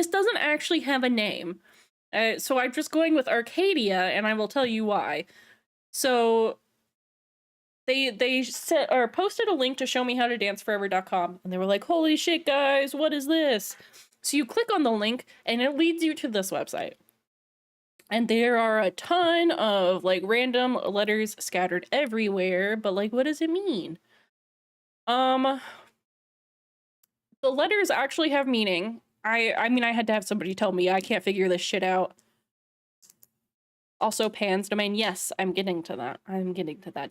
doesn't actually have a name. So I'm just going with Arcadia, and I will tell you why. So they posted a link to showmehowtodanceforever.com, and they were like, holy shit, guys, what is this? So you click on the link, and it leads you to this website. And there are a ton of, like, random letters scattered everywhere, but, like, what does it mean? The letters actually have meaning. I mean, I had to have somebody tell me. I can't figure this shit out. Also, Pan's domain. Yes, I'm getting to that.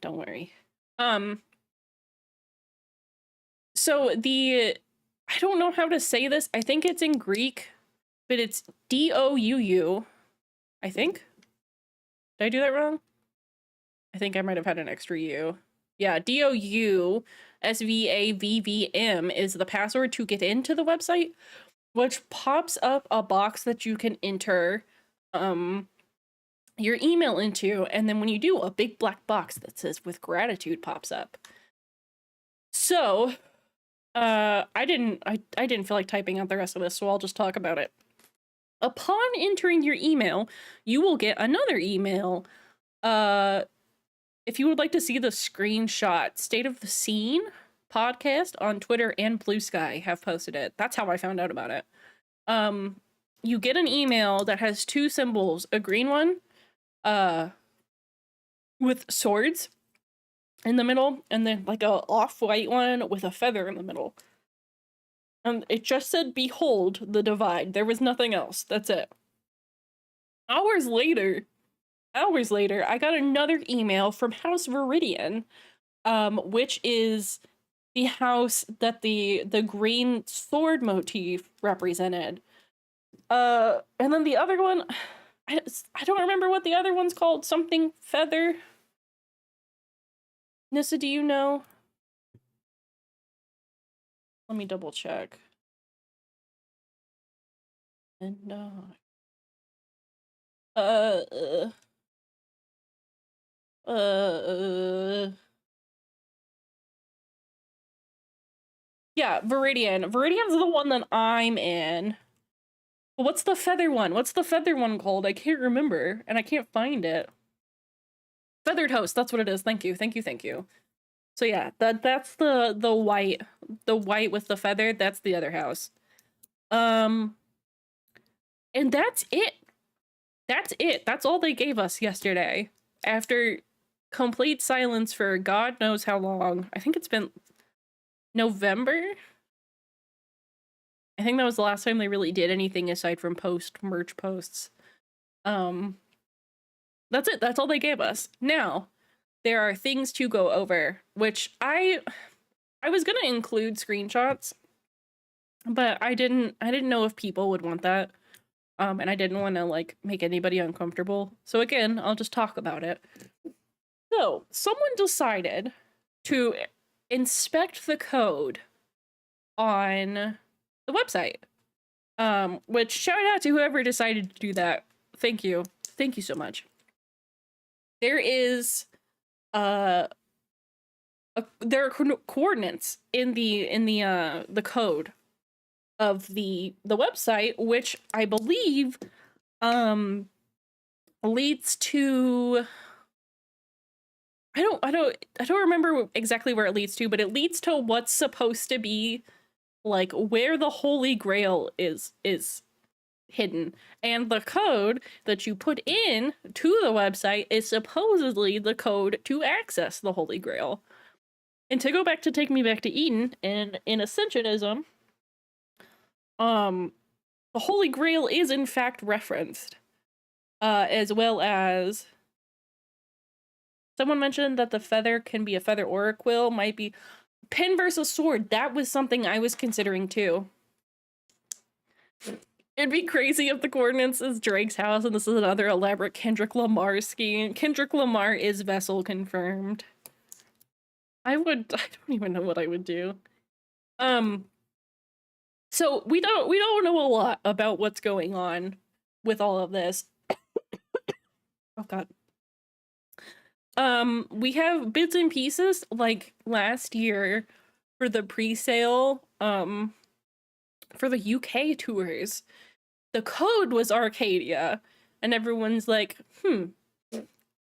Don't worry. So I don't know how to say this. I think it's in Greek, but it's D-O-U-U. I think. Did I do that wrong? I think I might have had an extra U. Yeah, DOUSVAVVM is the password to get into the website, which pops up a box that you can enter your email into, and then when you do, a big black box that says "with gratitude" pops up. So I didn't feel like typing out the rest of this, so I'll just talk about it. Upon entering your email, you will get another email. If you would like to see the screenshot, State of the Scene podcast on Twitter and Blue Sky have posted it. That's how I found out about it. You get an email that has two symbols, a green one with swords in the middle, and then like a off-white one with a feather in the middle. And it just said, "Behold the divide." There was nothing else. That's it. Hours later, I got another email from House Viridian, which is the house that the green sword motif represented. And then the other one, I don't remember what the other one's called. Something feather. Nissa, do you know? Let me double check. And yeah, Viridian. Viridian's the one that I'm in. But what's the feather one? What's the feather one called? I can't remember, and I can't find it. Feathered host, that's what it is. Thank you, thank you, thank you. So yeah, that's the white with the feather, that's the other house. And that's it. That's it. That's all they gave us yesterday. After complete silence for God knows how long. I think it's been November. I think that was the last time they really did anything aside from merch posts. That's it. That's all they gave us. Now, there are things to go over, which I was gonna include screenshots, but I didn't know if people would want that. And I didn't want to like make anybody uncomfortable. So again, I'll just talk about it. So, someone decided to inspect the code on the website. Which shout out to whoever decided to do that. Thank you. Thank you so much. There is there are coordinates in the code of the website, which I believe leads to I don't remember exactly where it leads to, but it leads to what's supposed to be like where the Holy Grail is hidden. And the code that you put in to the website is supposedly the code to access the Holy Grail. And to go back to Take Me Back to Eden, and in Ascensionism, the Holy Grail is in fact referenced. As well as someone mentioned that the feather can be a feather or a quill, might be pen versus sword. That was something I was considering too. It'd be crazy if the coordinates is Drake's house and this is another elaborate Kendrick Lamar scheme. Kendrick Lamar is vessel confirmed. I don't even know what I would do. So we don't know a lot about what's going on with all of this. Oh god. We have bits and pieces like last year for the pre-sale for the UK tours. The code was Arcadia and everyone's like,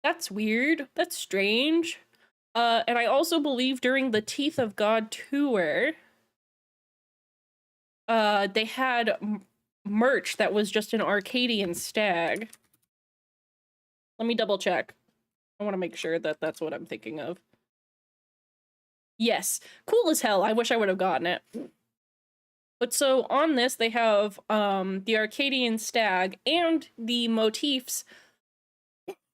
that's weird. That's strange. And I also believe during the Teeth of God tour, they had merch that was just an Arcadian stag. Let me double check. I want to make sure that that's what I'm thinking of. Yes, cool as hell. I wish I would have gotten it. But so on this, they have the Arcadian stag and the motifs.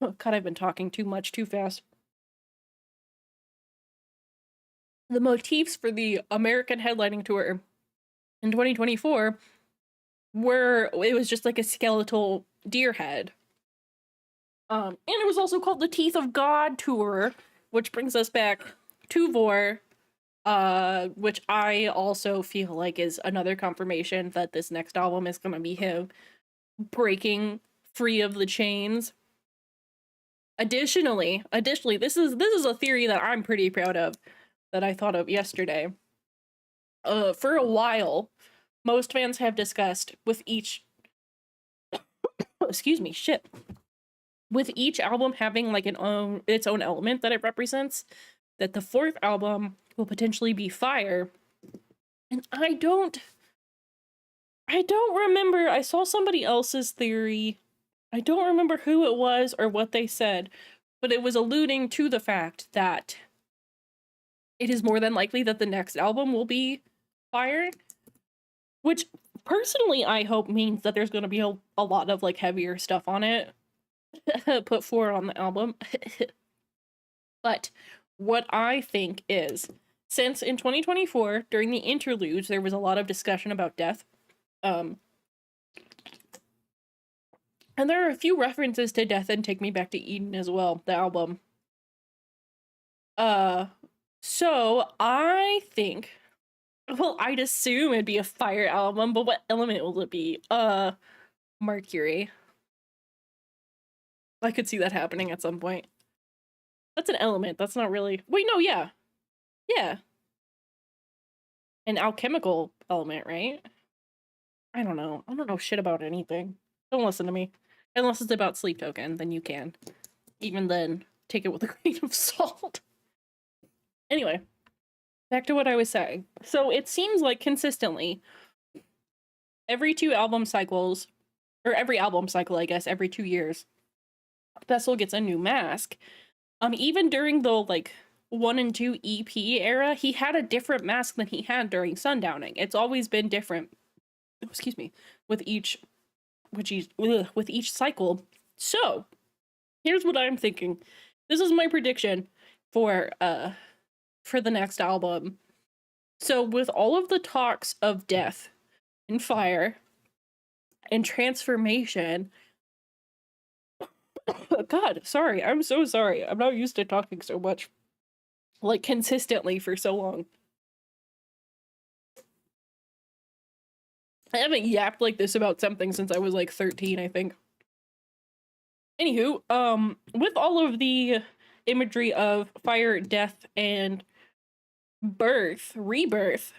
Oh, God, I've been talking too much, too fast. The motifs for the American headlining tour in 2024 it was just like a skeletal deer head. And it was also called the Teeth of God tour, which brings us back to Vor, which I also feel like is another confirmation that this next album is going to be him breaking free of the chains. Additionally, this is a theory that I'm pretty proud of, that I thought of yesterday. For a while, most fans have discussed with each excuse me, shit. With each album having like its own element that it represents, that the fourth album will potentially be fire. And I don't remember, I saw somebody else's theory. I don't remember who it was or what they said, but it was alluding to the fact that it is more than likely that the next album will be fire, which personally I hope means that there's going to be a lot of like heavier stuff on it put forward on the album. But what I think is, since in 2024 during the interludes there was a lot of discussion about death, and there are a few references to death in Take Me Back to Eden as well, the album. So I think, well, I'd assume it'd be a fire album, but what element will it be? Mercury. I could see that happening at some point. That's an element. That's not really... Wait, no, yeah. Yeah. An alchemical element, right? I don't know. I don't know shit about anything. Don't listen to me. Unless it's about Sleep Token, then you can. Even then, take it with a grain of salt. Anyway, back to what I was saying. So it seems like consistently, every 2 album cycles, or every album cycle, I guess, every 2 years, Vessel gets a new mask. Even during the, like, 1 and 2 EP era, he had a different mask than he had during Sundowning. It's always been different, excuse me, with each cycle. So, here's what I'm thinking. This is my prediction for the next album. So, with all of the talks of death and fire and transformation, God, sorry, I'm so sorry. I'm not used to talking so much, like, consistently for so long. I haven't yapped like this about something since I was like 13, I think. Anywho, with all of the imagery of fire, death, and rebirth,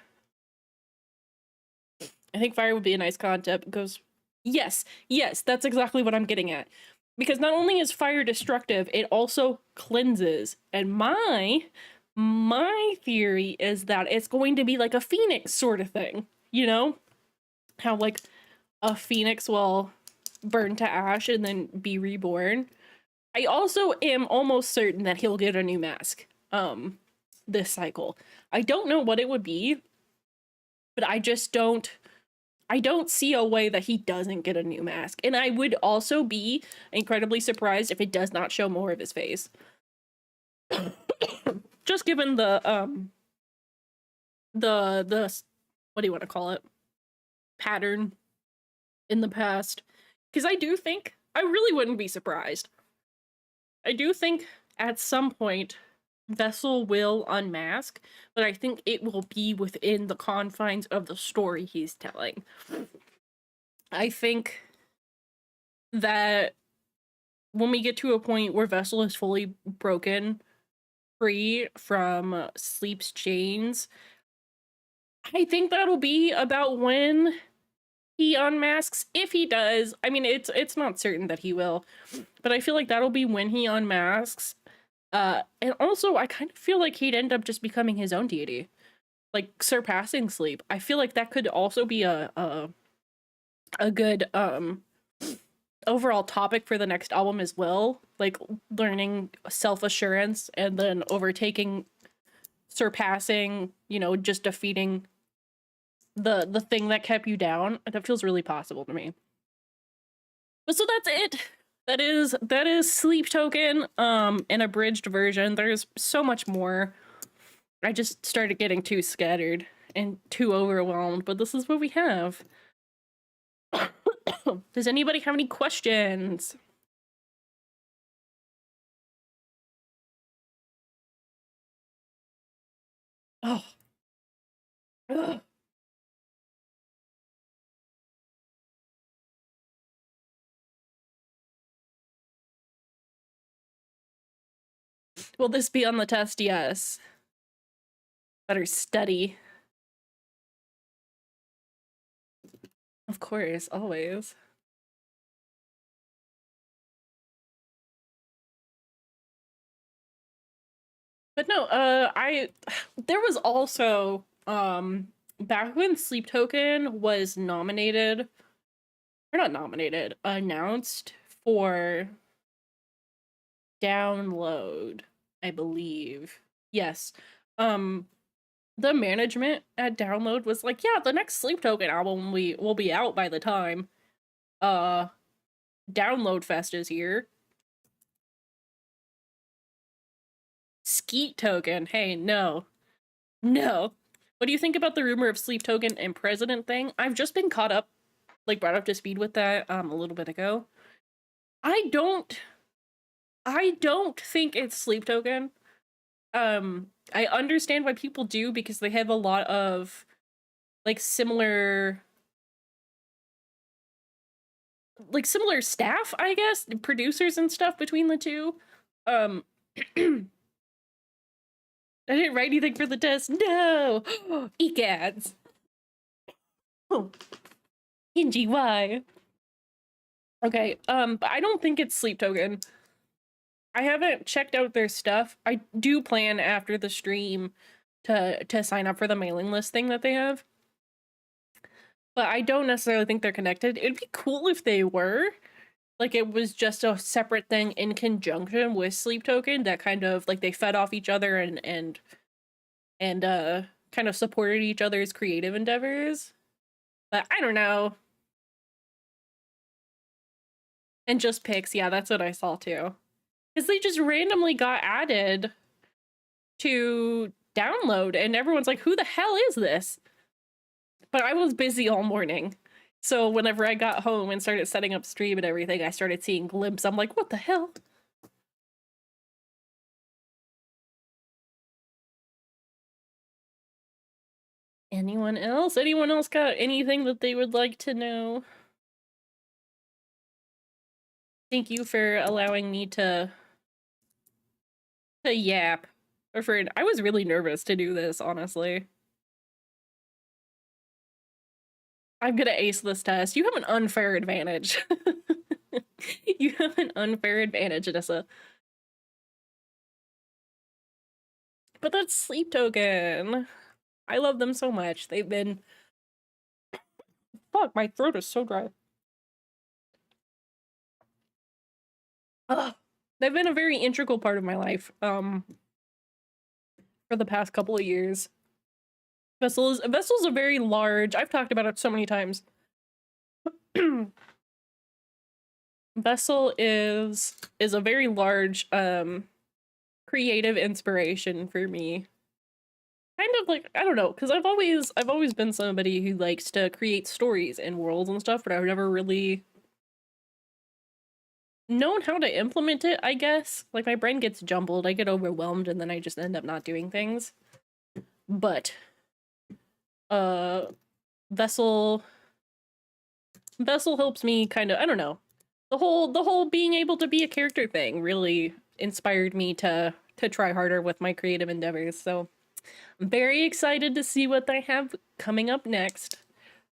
I think fire would be a nice concept. It goes, yes, that's exactly what I'm getting at. Because not only is fire destructive, it also cleanses. And my theory is that it's going to be like a phoenix sort of thing, you know? How, like, a phoenix will burn to ash and then be reborn. I also am almost certain that he'll get a new mask this cycle. I don't know what it would be, but I don't see a way that he doesn't get a new mask. And I would also be incredibly surprised if it does not show more of his face. Just given the what do you want to call it? Pattern in the past. Because I do think, I really wouldn't be surprised. I do think at some point Vessel will unmask, but I think it will be within the confines of the story he's telling. I think that when we get to a point where Vessel is fully broken free from Sleep's chains, I think that'll be about when he unmasks. If he does, I mean, it's not certain that he will, but I feel like that'll be when he unmasks. And also, I kind of feel like he'd end up just becoming his own deity, like surpassing Sleep. I feel like that could also be a good overall topic for the next album as well, like learning self-assurance and then overtaking, surpassing, you know, just defeating the thing that kept you down. That feels really possible to me. But so that's it. That is Sleep Token, an abridged version. There's so much more. I just started getting too scattered and too overwhelmed, but this is what we have. Does anybody have any questions? Oh. Ugh. Will this be on the test? Yes. Better study. Of course, always. But no, there was also, back when Sleep Token was nominated, or not nominated, announced for download, I believe. Yes. The management at Download was like, yeah, the next Sleep Token album will be out by the time Download Fest is here. Skeet Token. Hey, no. No. What do you think about the rumor of Sleep Token and President thing? I've just been caught up, like, brought up to speed with that a little bit ago. I don't think it's Sleep Token. I understand why people do, because they have a lot of, like, similar staff, I guess, producers and stuff between the two. I didn't write anything for the test. No! Ecads! Oh. NGY. Okay, but I don't think it's Sleep Token. I haven't checked out their stuff. I do plan after the stream to sign up for the mailing list thing that they have. But I don't necessarily think they're connected. It'd be cool if they were. Like, it was just a separate thing in conjunction with Sleep Token that kind of, like, they fed off each other and kind of supported each other's creative endeavors. But I don't know. And Just Picks, yeah, that's what I saw too. Because they just randomly got added to download, and everyone's like, who the hell is this? But I was busy all morning. So whenever I got home and started setting up stream and everything, I started seeing glimpses. I'm like, what the hell? Anyone else? Anyone else got anything that they would like to know? Thank you for allowing me to yap. I was really nervous to do this, honestly. I'm gonna ace this test. You have an unfair advantage. You have an unfair advantage, Anissa. But that's Sleep Token. I love them so much. They've been... Fuck, my throat is so dry. Ugh. They've been a very integral part of my life, for the past couple of years. Vessel's a very large... I've talked about it so many times. Vessel is a very large, creative inspiration for me. Kind of like, I don't know, because I've always been somebody who likes to create stories and worlds and stuff, but I've never really known how to implement it, I guess. Like, my brain gets jumbled, I get overwhelmed, and then I just end up not doing things. But Vessel helps me kind of, I don't know. The whole being able to be a character thing really inspired me to try harder with my creative endeavors. So I'm very excited to see what I have coming up next.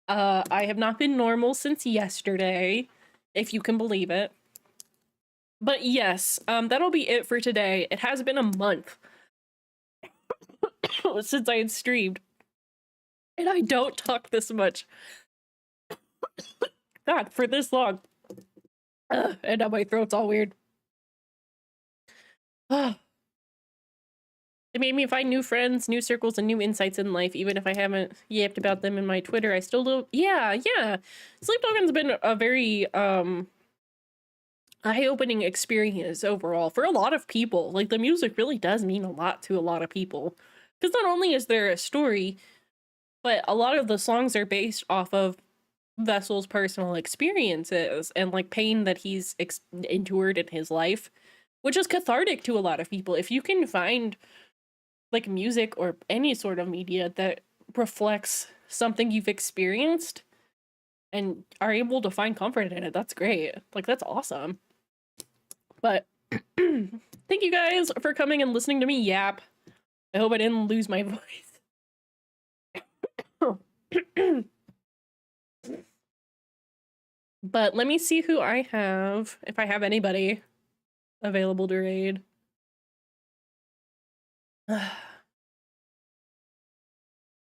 I have not been normal since yesterday, if you can believe it. But yes, that'll be it for today. It has been a month since I had streamed, and I don't talk this much. God, for this long. And now my throat's all weird. It made me find new friends, new circles, and new insights in life. Even if I haven't yapped about them in my Twitter, I still do. Yeah. Sleep Token's been a very eye-opening experience overall for a lot of people. Like, the music really does mean a lot to a lot of people. Because not only is there a story, but a lot of the songs are based off of Vessel's personal experiences and, like, pain that he's endured in his life, which is cathartic to a lot of people. If you can find, like, music or any sort of media that reflects something you've experienced and are able to find comfort in it, that's great. Like, that's awesome. But thank you guys for coming and listening to me yap. I hope I didn't lose my voice. But let me see who I have, if I have anybody available to raid.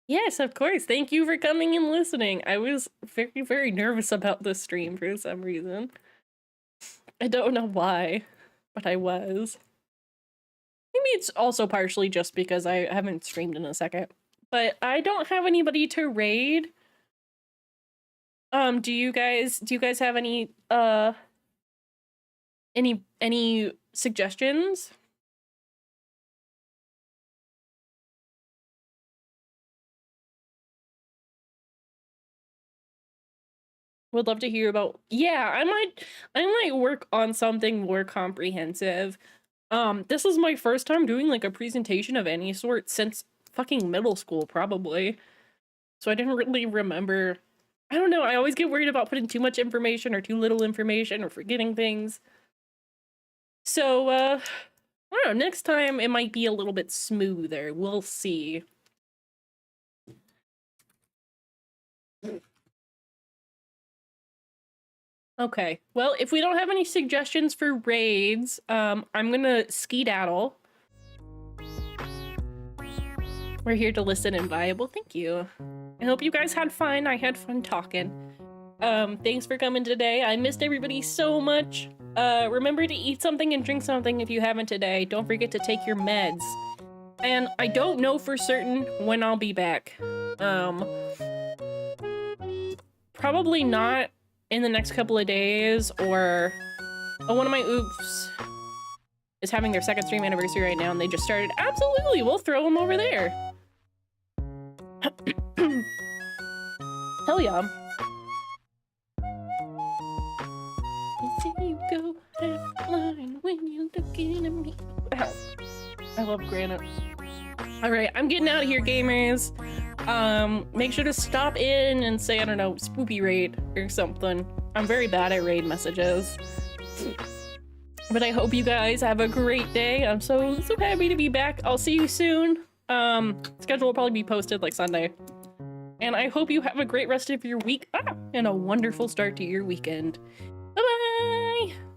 Yes, of course. Thank you for coming and listening. I was very, very nervous about this stream for some reason. I don't know why, but I was. Maybe it's also partially just because I haven't streamed in a second. But I don't have anybody to raid. Do you guys have any suggestions? Would love to hear about. Yeah, I might work on something more comprehensive. This is my first time doing, like, a presentation of any sort since fucking middle school, probably. So I didn't really remember. I don't know, I always get worried about putting too much information or too little information or forgetting things. So, I don't know, next time it might be a little bit smoother. We'll see. Okay, well, if we don't have any suggestions for raids, I'm gonna skedaddle. We're here to listen and vibe. Well, thank you. I hope you guys had fun. I had fun talking. Thanks for coming today. I missed everybody so much. Remember to eat something and drink something if you haven't today. Don't forget to take your meds. And I don't know for certain when I'll be back. Probably not in the next couple of days, or one of my oops is having their second stream anniversary right now and they just started. Absolutely, we'll throw them over there. Hell yeah. You see you go half blind when you're looking at me. Ow. I love granite. Alright, I'm getting out of here, gamers. Make sure to stop in and say, I don't know, spoopy raid or something. I'm very bad at raid messages. But I hope you guys have a great day. I'm so happy to be back. I'll see you soon. Schedule will probably be posted like Sunday. And I hope you have a great rest of your week and a wonderful start to your weekend. Bye-bye!